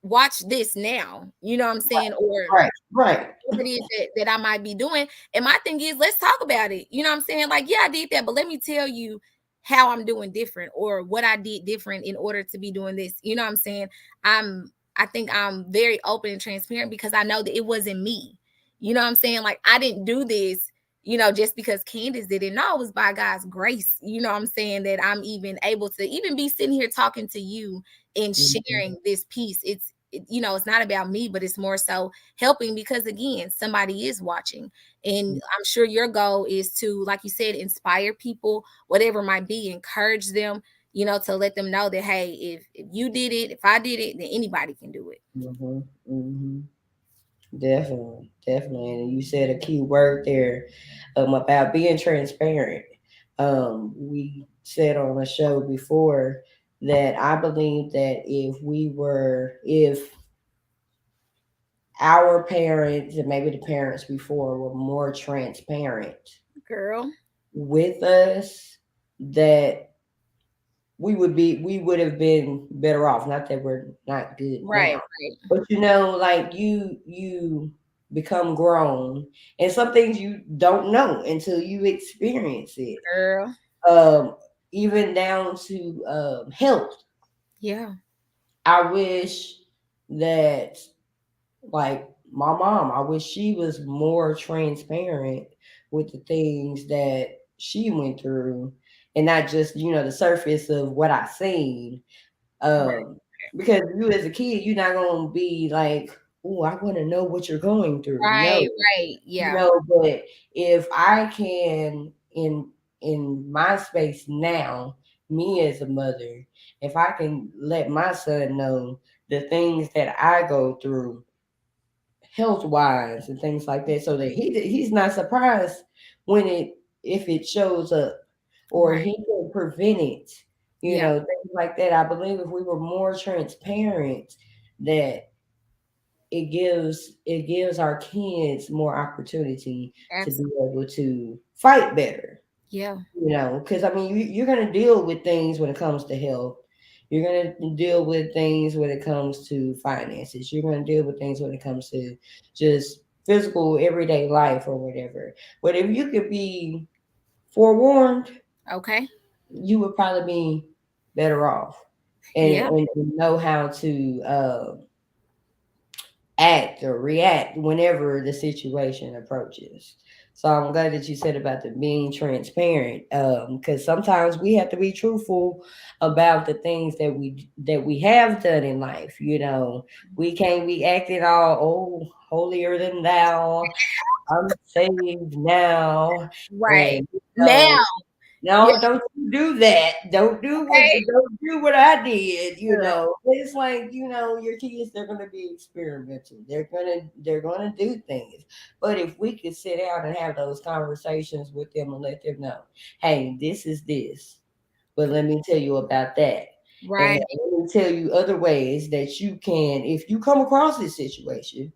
watch this now. You know what I'm saying? Or right. whatever it is that I might be doing. And my thing is, let's talk about it. You know what I'm saying? Like, yeah, I did that, but let me tell you how I'm doing different, or what I did different in order to be doing this. You know what I'm saying? I think I'm very open and transparent, because I know that it wasn't me. You know what I'm saying? Like I didn't do this, just because Candace did it. No, it was by God's grace. You know what I'm saying? That I'm even able to even be sitting here talking to you and sharing this piece. It's not about me, but it's more so helping, because again, somebody is watching. And I'm sure your goal is to, like you said, inspire people, whatever it might be, encourage them, to let them know that, hey, if you did it, if I did it, then anybody can do it. Definitely, definitely. And you said a key word there, about being transparent. We said on the show before that I believe that if our parents and maybe the parents before were more transparent Girl. with us, that we would have been better off. Not that we're not good Right, now, right. but like you become grown, and some things you don't know until you experience it. Girl. Um, Even down to health. Yeah. I wish that, like my mom, I wish she was more transparent with the things that she went through, and not just the surface of what I seen. Right, Because you as a kid, you're not gonna be like, "Oh, I want to know what you're going through." No, right, right. Yeah. but if I can, in my space now, me as a mother, if I can let my son know the things that I go through, health wise and things like that, so that he's not surprised when if it shows up, or Right. he can prevent it, Yeah. things like that. I believe if we were more transparent, that it gives our kids more opportunity to be Absolutely. able to fight better. Yeah. Because I mean, you're going to deal with things when it comes to health. You're going to deal with things when it comes to finances. You're going to deal with things when it comes to just physical everyday life or whatever. But if you could be forewarned, Okay. you would probably be better off, and, Yeah. and know how to act or react whenever the situation approaches. So I'm glad that you said about the being transparent, because sometimes we have to be truthful about the things that we have done in life. We can't be acting all holier than thou. I'm saved now, Right. and Now. Yeah. no, don't you do that. Okay. Don't do what I did. Girl. It's like your kids. They're gonna be experimental. They're gonna do things. But if we could sit down and have those conversations with them and let them know, hey, this is this. But let me tell you about that, and Right. let me tell you other ways that you can, if you come across this situation,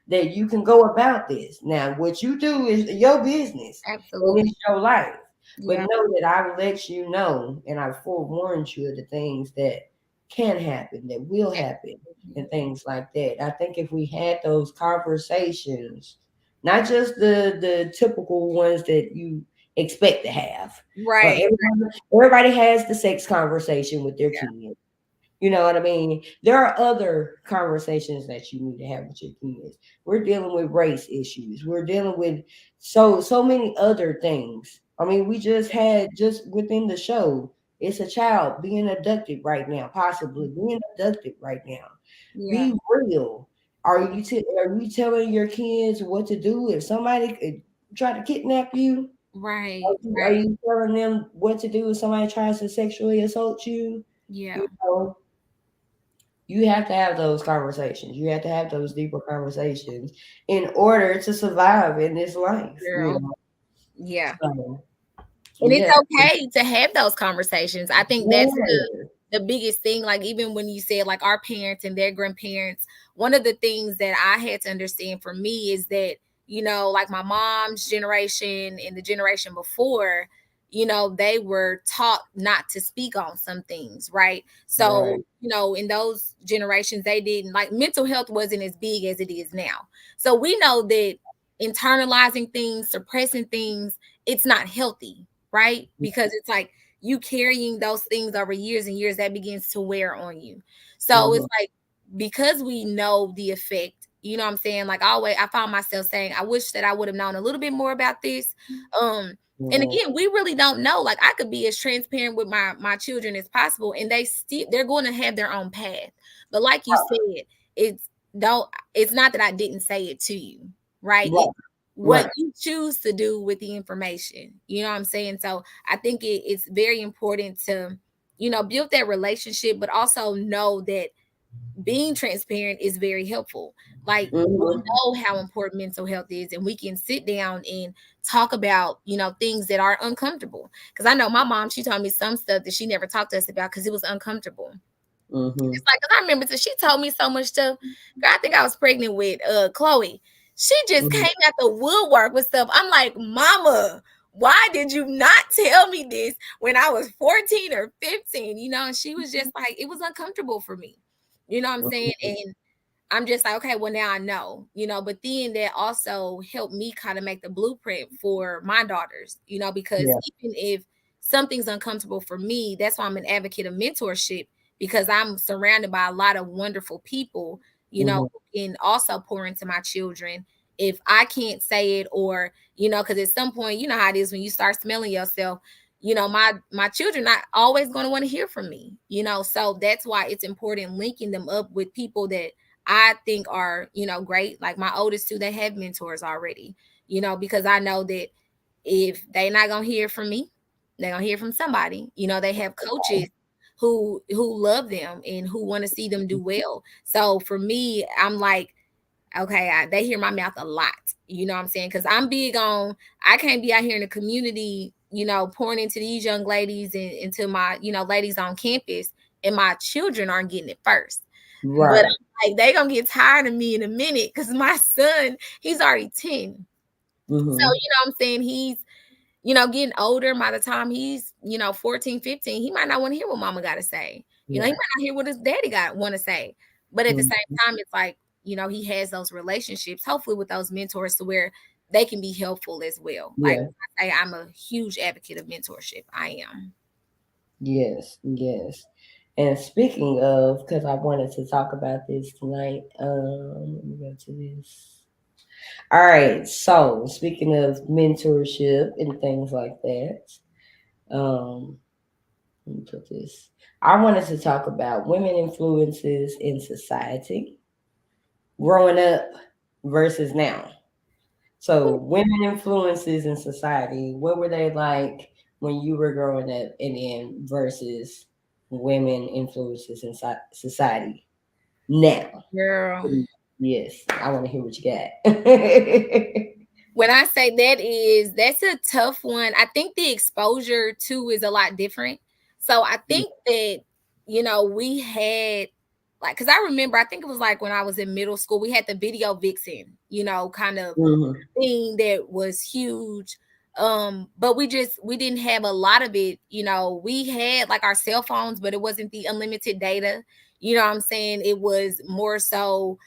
that you can go about this. Now, what you do is your business and Absolutely. it's your life. But Yeah. know that I will let you know and I forewarned you of the things that can happen, that will happen, Absolutely. and things like that. I think if we had those conversations, not just the typical ones that you expect to have, but Right. everybody has the sex conversation with their Yeah. kids. You know what I mean? There are other conversations that you need to have with your kids. We're dealing with race issues. We're dealing with so many other things. I mean, we just had just within the show, it's a child being abducted right now, possibly being abducted right now. Yeah. Be real. Are you telling your kids what to do if somebody could try to kidnap you? Right. Are Right. you telling them what to do if somebody tries to sexually assault you? Yeah. You know, you have to have those conversations. You have to have those deeper conversations in order to survive in this life. You Girl. know, Yeah. so And it's yeah, okay to have those conversations. I think that's yeah, the biggest thing. Like even when you said like our parents and their grandparents, one of the things that I had to understand for me is that, like my mom's generation and the generation before, they were taught not to speak on some things, right? right. So, in those generations, they didn't like mental health wasn't as big as it is now. So we know that internalizing things, suppressing things, it's not healthy, right? Because it's like you carrying those things over years and years that begins to wear on you. So Mm-hmm. it's like because we know the effect, you know what I'm saying? Like always I found myself saying, I wish that I would have known a little bit more about this. And Mm-hmm. again, we really don't know. Like I could be as transparent with my children as possible and they're going to have their own path. But like you said, it's don't it's not that I didn't say it to you, right? Right, It's what right. you choose to do with the information. You know what I'm saying? So I think it's very important to, build that relationship, but also know that being transparent is very helpful. Like we Mm-hmm. know how important mental health is, and we can sit down and talk about, things that are uncomfortable. Because I know my mom, she told me some stuff that she never talked to us about because it was uncomfortable. Mm-hmm. It's like, cause I remember she told me so much stuff. Girl, I think I was pregnant with Chloe. She just Mm-hmm. came out the woodwork with stuff. I'm like, Mama, why did you not tell me this when I was 14 or 15? And she was just like, it was uncomfortable for me. You know what I'm saying? And I'm just like, okay, well, now I know, but then that also helped me kind of make the blueprint for my daughters, because Yeah. even if something's uncomfortable for me, that's why I'm an advocate of mentorship, because I'm surrounded by a lot of wonderful people, Mm-hmm. who can also pour into my children. If I can't say it, or, because at some point, you know how it is when you start smelling yourself, my children not always going to want to hear from me, so that's why it's important linking them up with people that I think are, great. Like my oldest two, they have mentors already, because I know that if they're not gonna hear from me, they're gonna hear from somebody. They have coaches who love them and who want to see them do well. So for me, I'm like, okay, they hear my mouth a lot. You know what I'm saying? Because I'm big on, I can't be out here in the community, pouring into these young ladies and into my, ladies on campus, and my children aren't getting it first. But Right. I'm like, they gonna get tired of me in a minute because my son, he's already 10. So, Mm-hmm. I'm saying he's, getting older. By the time he's, 14, 15, he might not want to hear what mama got to say. He Yeah. might not hear what his daddy got want to say. But at the same Mm-hmm. time, it's like, he has those relationships, hopefully with those mentors to where they can be helpful as well. Like Yeah. I'm a huge advocate of mentorship. I am. Yes. Yes. And speaking of, because I wanted to talk about this tonight. Let me go to this. All right. So speaking of mentorship and things like that, um, let me put this. I wanted to talk about women influences in society, growing up versus now. So women influences in society, what were they like when you were growing up, and then versus women influences in society now? Girl. Yes, I want to hear what you got. When I say that's a tough one. I think the exposure too is a lot different. So I think that, we had like, because I remember, I think it was like when I was in middle school, we had the video vixen, kind of thing that was huge. But we didn't have a lot of it. We had like our cell phones, but it wasn't the unlimited data. You know what I'm saying? It was more so,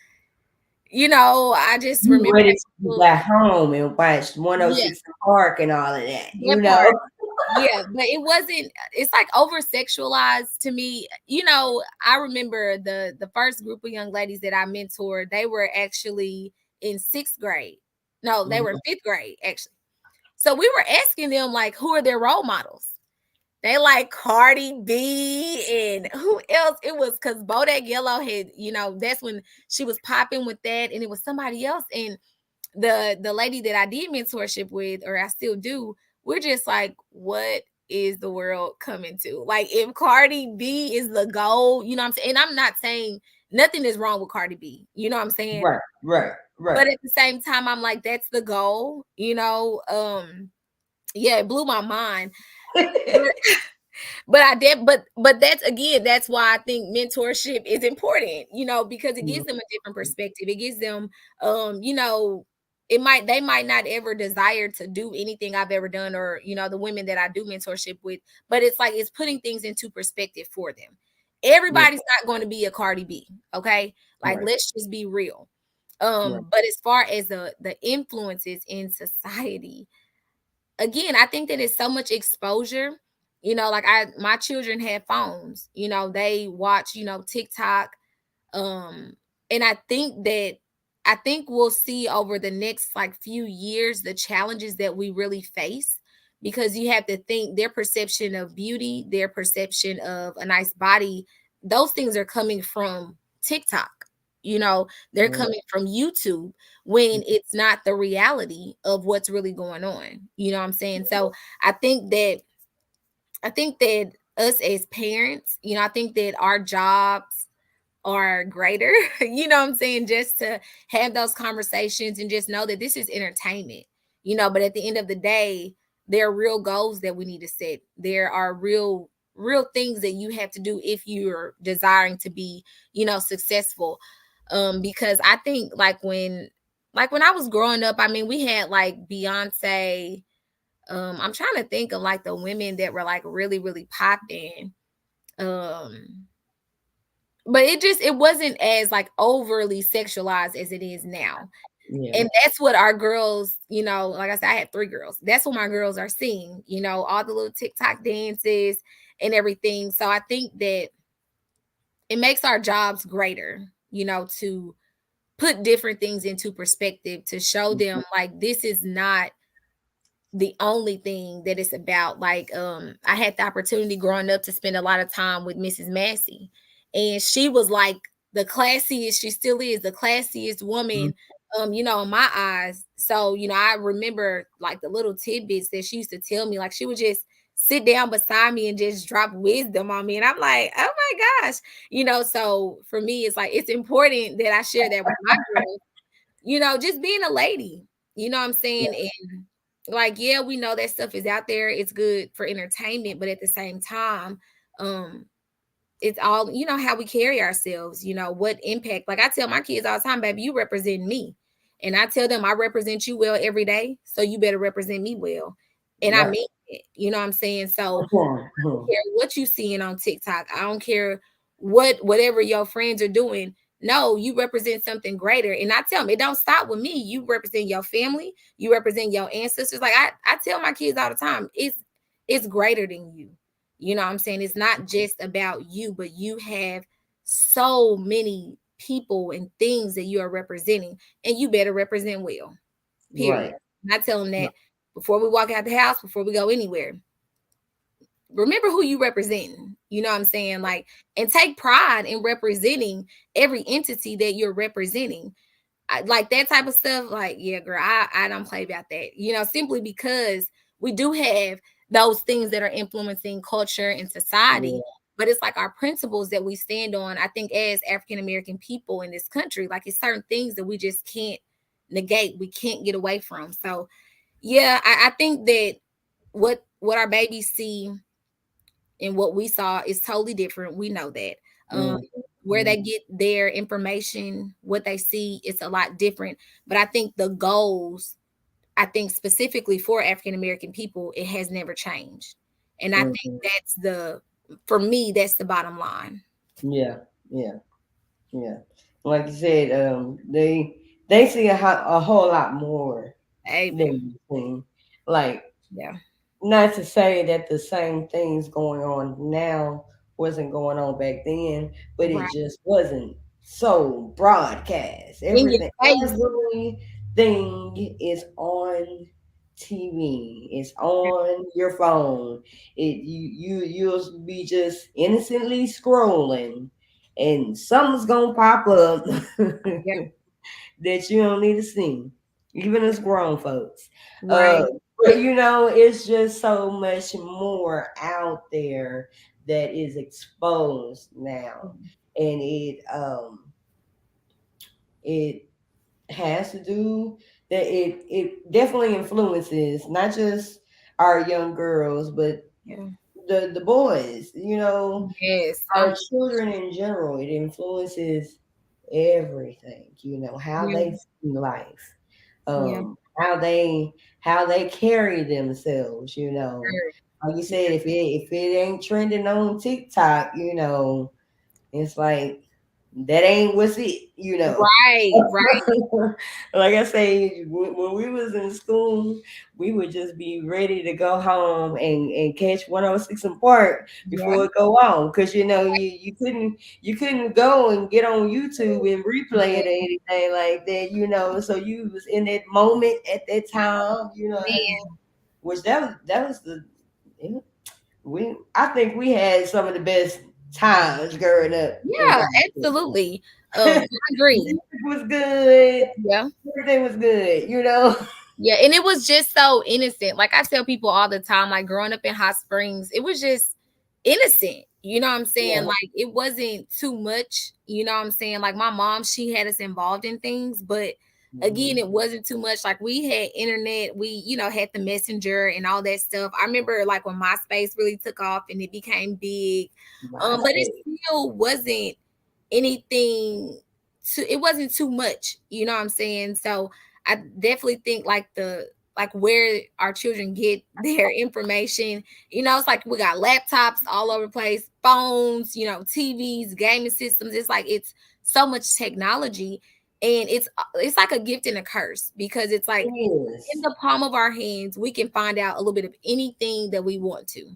I just You remember waited having till you little, got home and watched yeah, 106 Park and all of that, that part. Yeah, but it wasn't, it's like over sexualized to me. I remember the first group of young ladies that I mentored, they were actually in 6th grade. No, they were in 5th grade actually. So we were asking them like, who are their role models? They like Cardi B and who else? It was because Bodak Yellow had, that's when she was popping with that, and it was somebody else. And the lady that I did mentorship with, or I still do, we're just like, what is the world coming to? Like, if Cardi B is the goal, you know what I'm saying? And I'm not saying nothing is wrong with Cardi B, you know what I'm saying? Right, right, right. But at the same time, I'm like, that's the goal, yeah, it blew my mind. But I did, but that's, again, that's why I think mentorship is important, because it gives them a different perspective. It gives them, they might not ever desire to do anything I've ever done, or the women that I do mentorship with, but it's like it's putting things into perspective for them. Everybody's not going to be a Cardi B, okay? Like, Right, let's just be real. right. But as far as the influences in society, again, I think that it's so much exposure. Like, my children have phones, they watch, TikTok. um and I think we'll see over the next like few years the challenges that we really face, because you have to think their perception of beauty, their perception of a nice body, those things are coming from TikTok. They're Right. coming from YouTube, when it's not the reality of what's really going on. You know what I'm saying? So I think that I think that us as parents, I think that our jobs are greater, you know what I'm saying, just to have those conversations and just know that this is entertainment, but at the end of the day, there are real goals that we need to set. There are real things that you have to do if you're desiring to be, successful. Because I think like when I was growing up, I mean, we had like Beyonce. I'm trying to think of like the women that were like really, really popping. Um, but it wasn't as like overly sexualized as it is now. Yeah. And that's what our girls, like I said, I had 3 girls. That's what my girls are seeing, all the little TikTok dances and everything. So I think that it makes our jobs greater, to put different things into perspective, to show them like this is not the only thing that it's about. Like, I had the opportunity growing up to spend a lot of time with Mrs. Massey, and she was like the classiest, she still is the classiest woman, in my eyes. So, I remember like the little tidbits that she used to tell me. Like, she would just sit down beside me and just drop wisdom on me, and I'm like, oh my gosh. So for me, it's like it's important that I share that with my girls, just being a lady, you know what I'm saying? And like, yeah, we know that stuff is out there. It's good for entertainment, but at the same time, um, it's all, how we carry ourselves, what impact. Like, I tell my kids all the time, baby, you represent me. And I tell them I represent you well every day. So you better represent me well. And I Right. mean it, you know what I'm saying? So Mhm. care what you seeing on TikTok. I don't care whatever your friends are doing. No, you represent something greater. And I tell them it don't stop with me. You represent your family, you represent your ancestors. Like, I tell my kids all the time, it's greater than you. You know what I'm saying? It's not just about you, but you have so many people and things that you are representing, and you better represent well. Period. Right. And I tell them that before we walk out the house, before we go anywhere, remember who you representing. You know what I'm saying? Like, and take pride in representing every entity that you're representing. Like that type of stuff. Like, yeah, girl, I don't play about that. Simply because we do have those things that are influencing culture and Yeah. society. But it's like our principles that we stand on. I think as African American people in this country, like, it's certain things that we just can't negate. We can't get away from. So yeah, I think that what our babies see and what we saw is totally different. We know that. Um, Mm. where they get their information, what they see, it's a lot different. But I think the goals, I think specifically for African American people, it has never changed. And I think Mhm. that's for me, that's the bottom line. Yeah, yeah, yeah. Like you said, they see a whole lot more Amen. than you see. Like, Yeah. not to say that the same things going on now wasn't going on back then, but it Right. just wasn't so broadcast. In your face. Everything is on TV. It's on your phone. You'll be just innocently scrolling, and something's gonna pop up Yeah. that you don't need to see, even as grown folks. Uh, Right. but it's just so much more out there that is exposed now, and it has to do that it definitely influences not just our young girls, but Yeah. the boys. Yes. Our children in general. It influences everything. How Yeah. they see life, Yeah. how they carry themselves. Sure. Like you Yeah. said, if it ain't trending on TikTok, it's like that ain't what's it. Right. Right. Like I say, when we was in school, we would just be ready to go home and catch 106 in Park Yeah. before it go on, because you couldn't go and get on YouTube and replay Yeah. it or anything like that. So you was in that moment at that time. Man. Which that was the I think we had some of the best times growing up in Yeah, high absolutely. school. I agree. Music was good. Yeah. Everything was good. Yeah, and it was just so innocent. Like I tell people all the time, like growing up in Hot Springs, it was just innocent. You know what I'm saying? Yeah. Like it wasn't too much. You know what I'm saying? Like my mom, she had us involved in things, but again, Mhm. it wasn't too much. Like we had internet, we, had the messenger and all that stuff. I remember like when MySpace really took off and it became big. But it MySpace. still wasn't anything it wasn't too much, you know what I'm saying? So I definitely think like where our children get their information, it's like we got laptops all over the place, phones, TVs, gaming systems. It's like it's so much technology, and it's like a gift and a curse, because it's It like in is. the palm of our hands, we can find out a little bit of anything that we want to.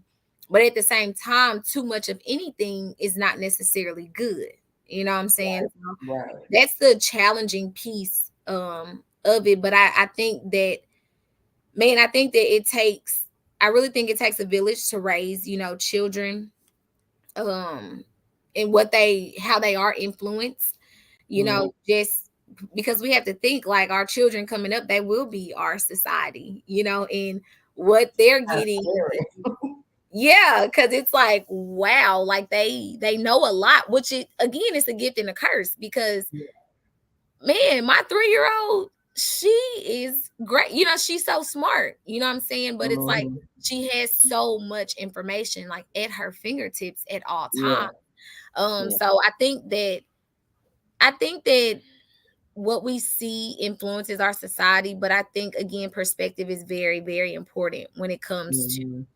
But at the same time, too much of anything is not necessarily good. You know what I'm saying? So Right. that's the challenging piece of it. But I think that, man, I think that I really think it takes a village to raise, children, um and how they are influenced, Mhm. just because we have to think like our children coming up, they will be our society, and what they're Kinda getting. scary. Yeah, because it's like, wow, like they know a lot, which it again, it's a gift and a curse, because man, my 3-year old, she is great. She's so smart. You know what I'm saying? But it's like Mhm. she has so much information like at her fingertips at all Yeah. times. Yeah. So I think that what we see influences our society, but I think again, perspective is very, very important when it comes to Mhm.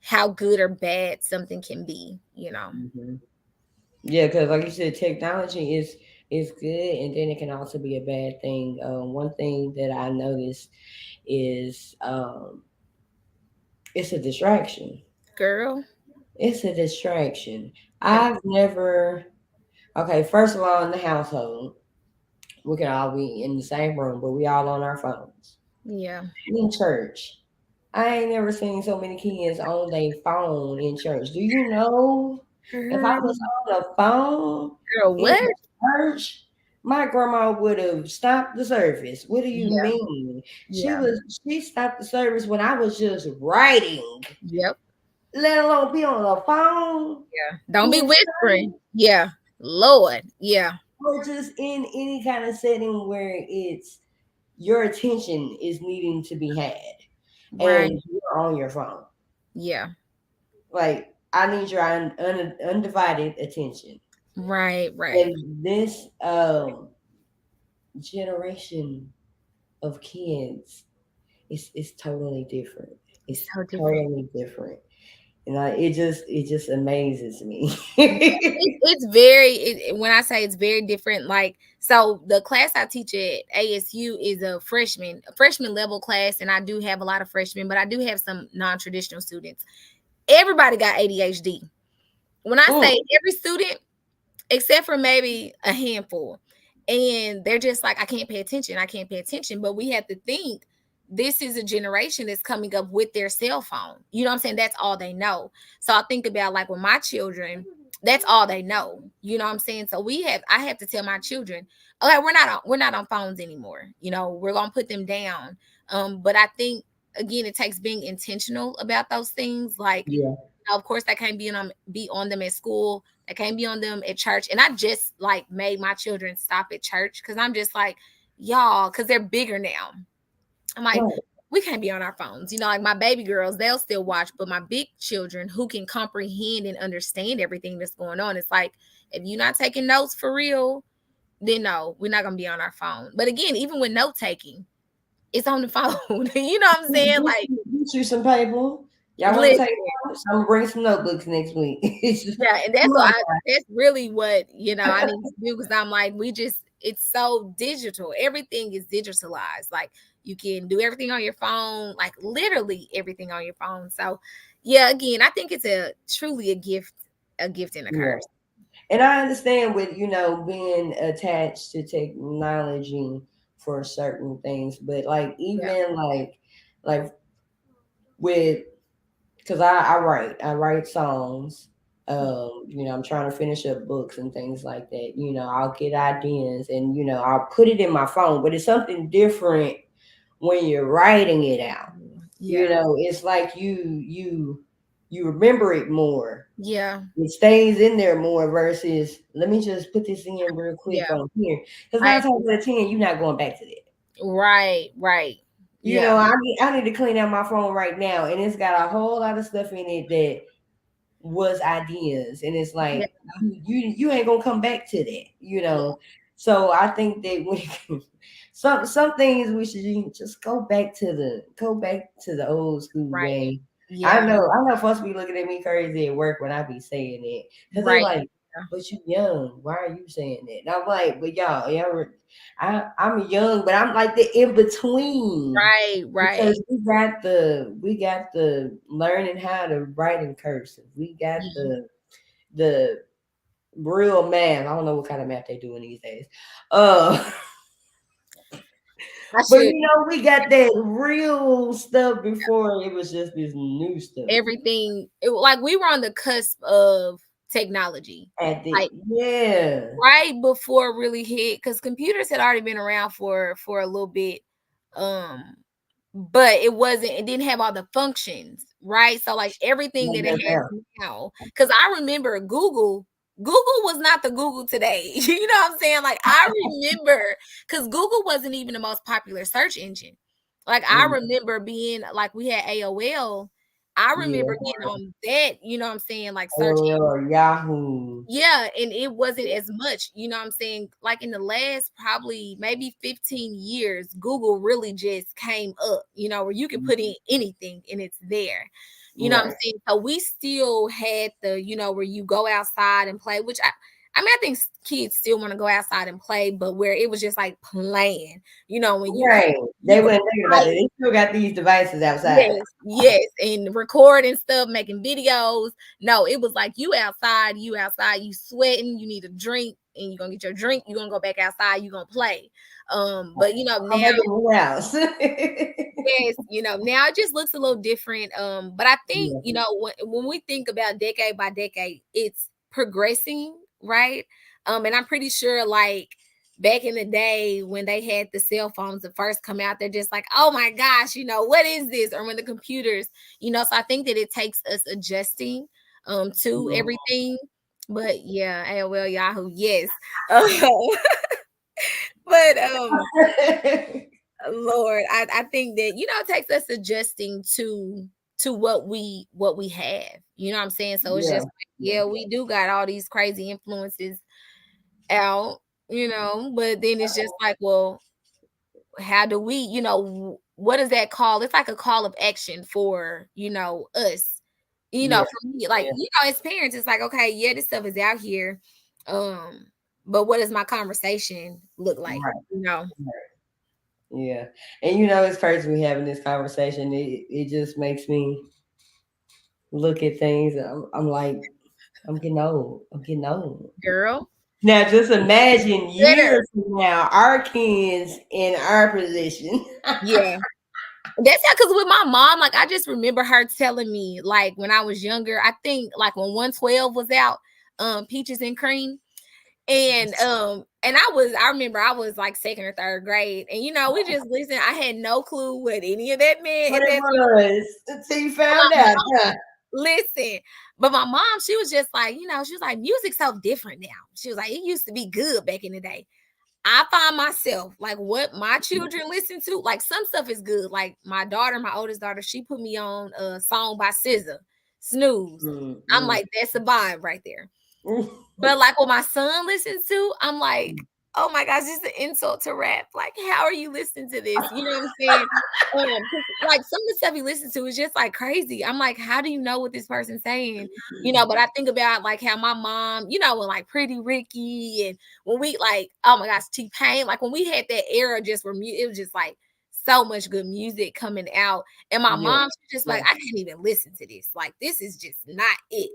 how good or bad something can be. Mhm. Yeah, because like you said, technology is good, and then it can also be a bad thing. One thing that I noticed is it's a distraction. Girl. It's a distraction. Yeah. I've never. Okay, first of all, in the household, we can all be in the same room, but we all on our phones. Yeah. In church, I ain't never seen so many kids on their phone in church. Do you know? If I Girl, was on the phone in what? church, my grandma would have stopped the service. What do you Yeah. mean? Yeah. She stopped the service when I was just writing, Yep. let alone be on the phone Yeah. Don't be in whispering. church, Yeah. Lord. Yeah. or just in any kind of setting where it's your attention is needing to be had Right. and you're on your phone. Yeah. Like, I need your undivided attention. Right. And this generation of kids is totally different. It's It's so different. totally different. And it just amazes me. It's very when I say it's very different, like so the class I teach at ASU is a freshman level class, and I do have a lot of freshmen, but I do have some non-traditional students. Everybody got ADHD. When I Mm, say every student, except for maybe a handful. And they're just like, I can't pay attention. I can't pay attention. But we have to think this is a generation that's coming up with their cell phone. You know what I'm saying? That's all they know. So I think about like with my children, that's all they know. You know what I'm saying? So I have to tell my children, okay, we're not on phones anymore. You know, we're gonna put them down. But I think again, it takes being intentional about those things. Like yeah, of course, I can't be on them at school. I can't be on them at church. And I just like made my children stop at church because I'm just like, y'all, because they're bigger now. I'm like, right. we can't be on our phones. You know, like my baby girls, they'll still watch, but my big children who can comprehend and understand everything that's going on, it's like, if you're not taking notes for real, then no, we're not gonna be on our phone. But again, even with note taking, it's on the phone. You know what I'm saying? Like, Get you some paper. Y'all want to take listen. notes? I'm gonna bring some notebooks next week. Yeah, and Come on. that's really what, I need to do because I'm like, it's so digital. Everything is digitalized. Like you can do everything on your phone, like literally everything on your phone. So yeah, again, I think it's a truly a gift and a Yeah. curse. And I understand with, being attached to technology for certain things, but like Yeah. even like with because I write songs. I'm trying to finish up books and things like that. I'll get ideas and I'll put it in my phone, but it's something different when you're writing it out. Yeah. It's like you remember it more. Yeah. It stays in there more versus let me just put this in real quick Yeah. on here. Because I 9 times out of 10, you're not going back to that. right. Yeah. I need to clean out my phone right now, and it's got a whole lot of stuff in it that was ideas, and it's Yeah. like you ain't gonna come back to that. So I think that when some things we should just go back to the old school Right. way. I Yeah. know I'm not supposed to be looking at me crazy at work when I be saying it because they Right. like, but you young. Why are you saying that? And I'm like, but I'm young, but I'm like the in between Right. because we got the learning how to write in cursive. We got Yeah. the real math. I don't know what kind of math they doing these days. Uh, I but should we got that real stuff before it was just this new stuff. everything like we were on the cusp of technology. At the Like yeah, right before it really hit because computers had already been around for a little bit. Um but it didn't have all the functions, right? So like everything like that it that has now. now, because I remember Google was not the Google today. You know what I'm saying? Like I remember because Google wasn't even the most popular search engine. Like I Mm, remember being like we had AOL. I yeah, remember getting on that, you know what I'm saying, like searching. AOL or Yahoo. Yeah, and it wasn't as much, you know what I'm saying? Like in the last probably maybe 15 years, Google really just came up, where you can put in anything and it's there. You know what I'm Right. saying? So we still had where you go outside and play, which I mean, I think kids still want to go outside and play, but where it was just like playing, when you could Right. you They could weren't thinking about it. They still got these devices outside. yes, and recording stuff, making videos. No, it was like you outside, you sweating, you need a drink, and you're gonna get your drink, you're gonna go back outside, you're gonna play. But I'm now, back in the house. yes, now it just looks a little different. But I think, Yeah. when we think about decade by decade, it's progressing, right? And I'm pretty sure like back in the day when they had the cell phones that first come out, they're just like, oh my gosh, what is this? Or when the computers, so I think that it takes us adjusting to Mhm. everything. But yeah, AOL Yahoo, yes. But Lord, I think that it takes us adjusting to to what we have. You know what I'm saying? So it's Yeah. just like, Yeah. yeah, we do got all these crazy influences out, but then it's just like, well, how do we, what does that call? It's like a call of action for, us. Yeah. For me, like, Yeah. as parents, it's like, okay, yeah, this stuff is out here. But what does my conversation look like? Right. You know? Right. Yeah. And it's crazy we having this conversation. It just makes me look at things. And I'm like, I'm getting old. I'm getting old. Girl. Now, just imagine Better. years from now, our kids in our position. Yeah. That's how, because with my mom, like, I just remember her telling me, like, when I was younger, I think like when 112 was out, Peaches and Cream. And I remember I was like second or third grade, and we just listened. I had no clue what any of that meant What at it that was until you found time. out. Huh? Listen, but my mom, she was just like, she was like, music's so different now. She was like, it used to be good back in the day. I find myself like what my children listen to, like some stuff is good. Like my oldest daughter, she put me on a song by SZA, Snooze. I'm like, that's a vibe right there. But like what my son listens to, I'm like, oh my gosh, this is an insult to rap. Like, how are you listening to this? You know what I'm saying? Like some of the stuff he listens to is just like crazy. I'm like, how do you know what this person's saying? But I think about like how my mom, when like Pretty Ricky and when we like, oh my gosh, T-Pain, like when we had that era just where it was just like so much good music coming out. And my Yeah. mom, she's just like, I can't even listen to this. Like, this is just not it.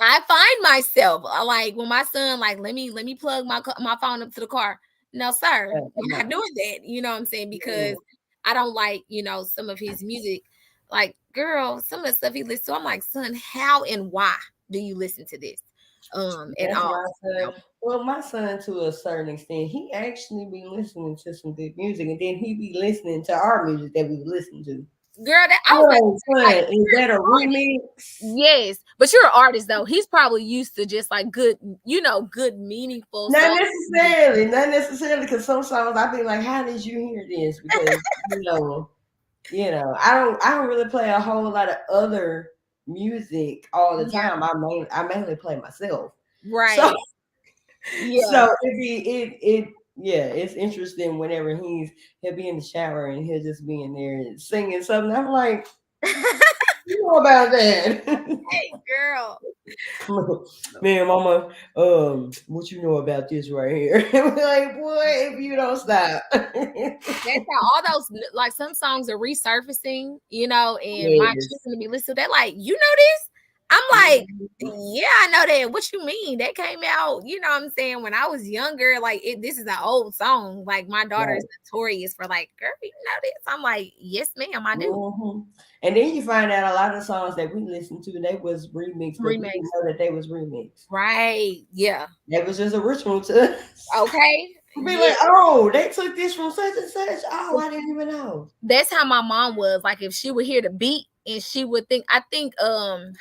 I find myself like when my son like let me plug my phone up to the car. No, sir, you're not doing that. You know what I'm saying? Because I don't like some of his music. Like, girl, some of the stuff he listens to, I'm like, son, how and why do you listen to this? At That's all? my son. Well, my son, to a certain extent, he actually be listening to some good music, and then he be listening to our music that we listen to. Girl, that I was about Oh, to say, like, son, is that a remix? yes, but you're an artist though. He's probably used to just like good, good meaningful Not songs. necessarily, not necessarily, because some songs I be like, "How did you hear this?" Because I don't really play a whole lot of other music all the Yeah, time. I mainly play myself. So right. Yeah. so it's interesting whenever he'll be in the shower and he'll just be in there and singing something. I'm like, you know about that. Girl. Man, mama, what you know about this right here? We're like, boy, if you don't stop. That's how all those like some songs are resurfacing, and my Yes. children be listening. They're like, you know this? I'm like, Mhm. yeah, I know that. What you mean? That came out, you know what I'm saying, when I was younger. Like this is an old song. Like my daughter is Right. notorious for like, girl, you know this? I'm like, yes, ma'am, I do. Hmm. And then you find out a lot of songs that we listened to, they was remixed, but we didn't Remakes. know that they was remixed. Right. Yeah. That was just original to us. Okay. Be Yeah. like, oh, they took this from such and such. Oh, I didn't even know. That's how my mom was. Like if she would hear the beat and she would think, I think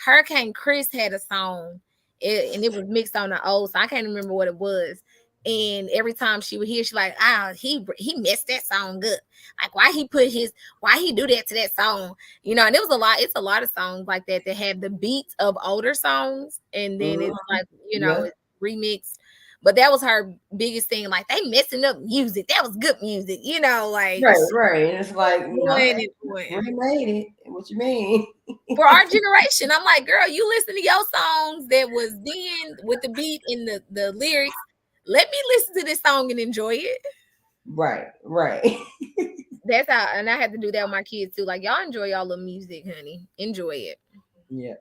Hurricane Chris had a song, and it was mixed on the old, so I can't remember what it was. And every time she would hear, she like, he messed that song up. Like why he do that to that song? And it was a lot. It's a lot of songs like that that have the beats of older songs, and then it's Mhm. like Yeah. it's remixed. But that was her biggest thing. Like they messing up music. That was good music. Like Right, right. And it's like, no, one they and one. remade it. What you mean? For our generation, I'm like, girl, you listen to your songs that was then with the beat and the lyrics. Let me listen to this song and enjoy it. Right, right. That's how, and I had to do that with my kids too. Like, y'all enjoy y'all little music, honey. Enjoy it. Yeah.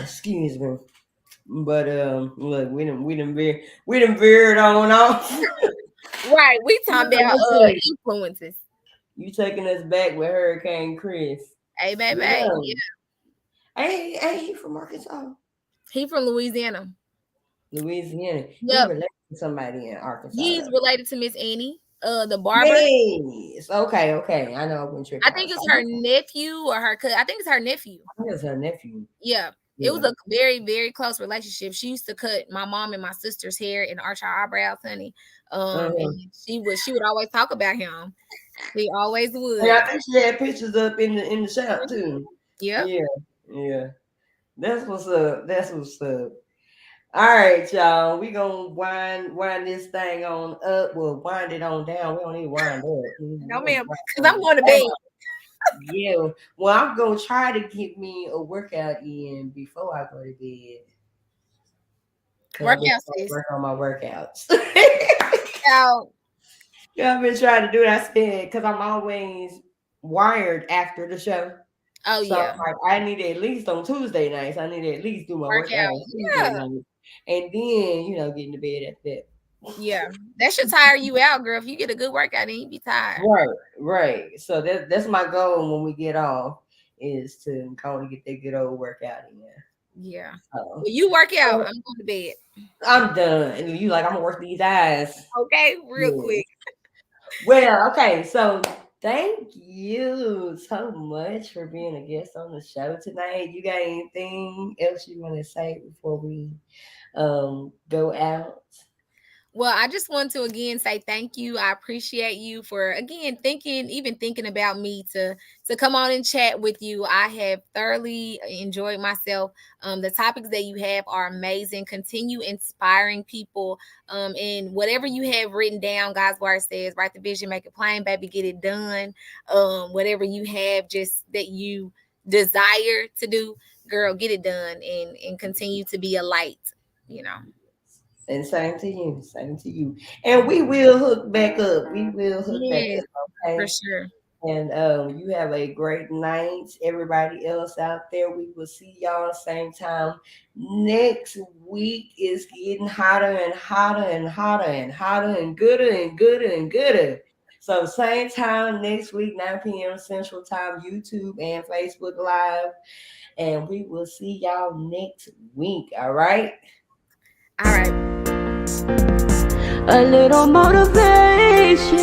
Excuse me. But look, we done veered on off. Right. We talking about What's up? influences. You taking us back with Hurricane Chris. Hey, baby. Yeah. Yeah. Hey, he from Arkansas. He from Louisiana. Louisiana. He Yep. related to somebody in Arkansas He's though. related to Miss Annie, the barber. Yes. Okay, okay. I know I've been I tripping out. think it's her nephew or her cousin. I think it's her nephew. I think it's her nephew. Yeah. It Yeah. was a very, very close relationship. She used to cut my mom and my sister's hair and arch our eyebrows, honey. Uh-huh. And she would always talk about him. He always And I would. think she had pictures up in the shop too. Yep. Yeah, yeah. That's what's up. That's what's up. All right, y'all. We gonna wind this thing on up. Well, wind it on down. We don't need to wind up. We No, gonna ma'am. wind Because I'm on going to down. bed. Yeah. Well, I'm gonna try to get me a workout in before I go to bed. Cause I've been Workout, trying to sis. work on my workouts. Out. Yeah, I've been trying to do that. Because I'm always wired after the show. Oh, So yeah. I'm like, I need to at least on Tuesday nights. I need to at least do my workout Workout. on Tuesday Yeah. nights, and then get into bed after that. Yeah. That should tire you out, girl. If you get a good workout, then you be tired. Right, right. So that's my goal when we get off is to go and get that good old workout in there. Yeah. So Well, you work out. I'm going to bed. I'm done. And you like I'm gonna work these eyes. Okay. Real Yeah. quick. Well, okay, so thank you so much for being a guest on the show tonight. You got anything else you want to say before we go out? Well, I just want to again say thank you. I appreciate you for again thinking about me to come on and chat with you. I have thoroughly enjoyed myself. The topics that you have are amazing. Continue inspiring people. And whatever you have written down, God's word says, write the vision, make it plain, baby, get it done. Whatever you have, just that you desire to do, girl, get it done and continue to be a light. You know. And same to you, same to you. And we will hook back up. We will hook back Yes, up, for okay? sure. And you have a great night. Everybody else out there, we will see y'all same time. Next week is getting hotter and hotter and hotter and hotter and gooder and gooder and gooder. So same time next week, 9 p.m. Central Time, YouTube and Facebook Live. And we will see y'all next week. All right. All right. A little motivation.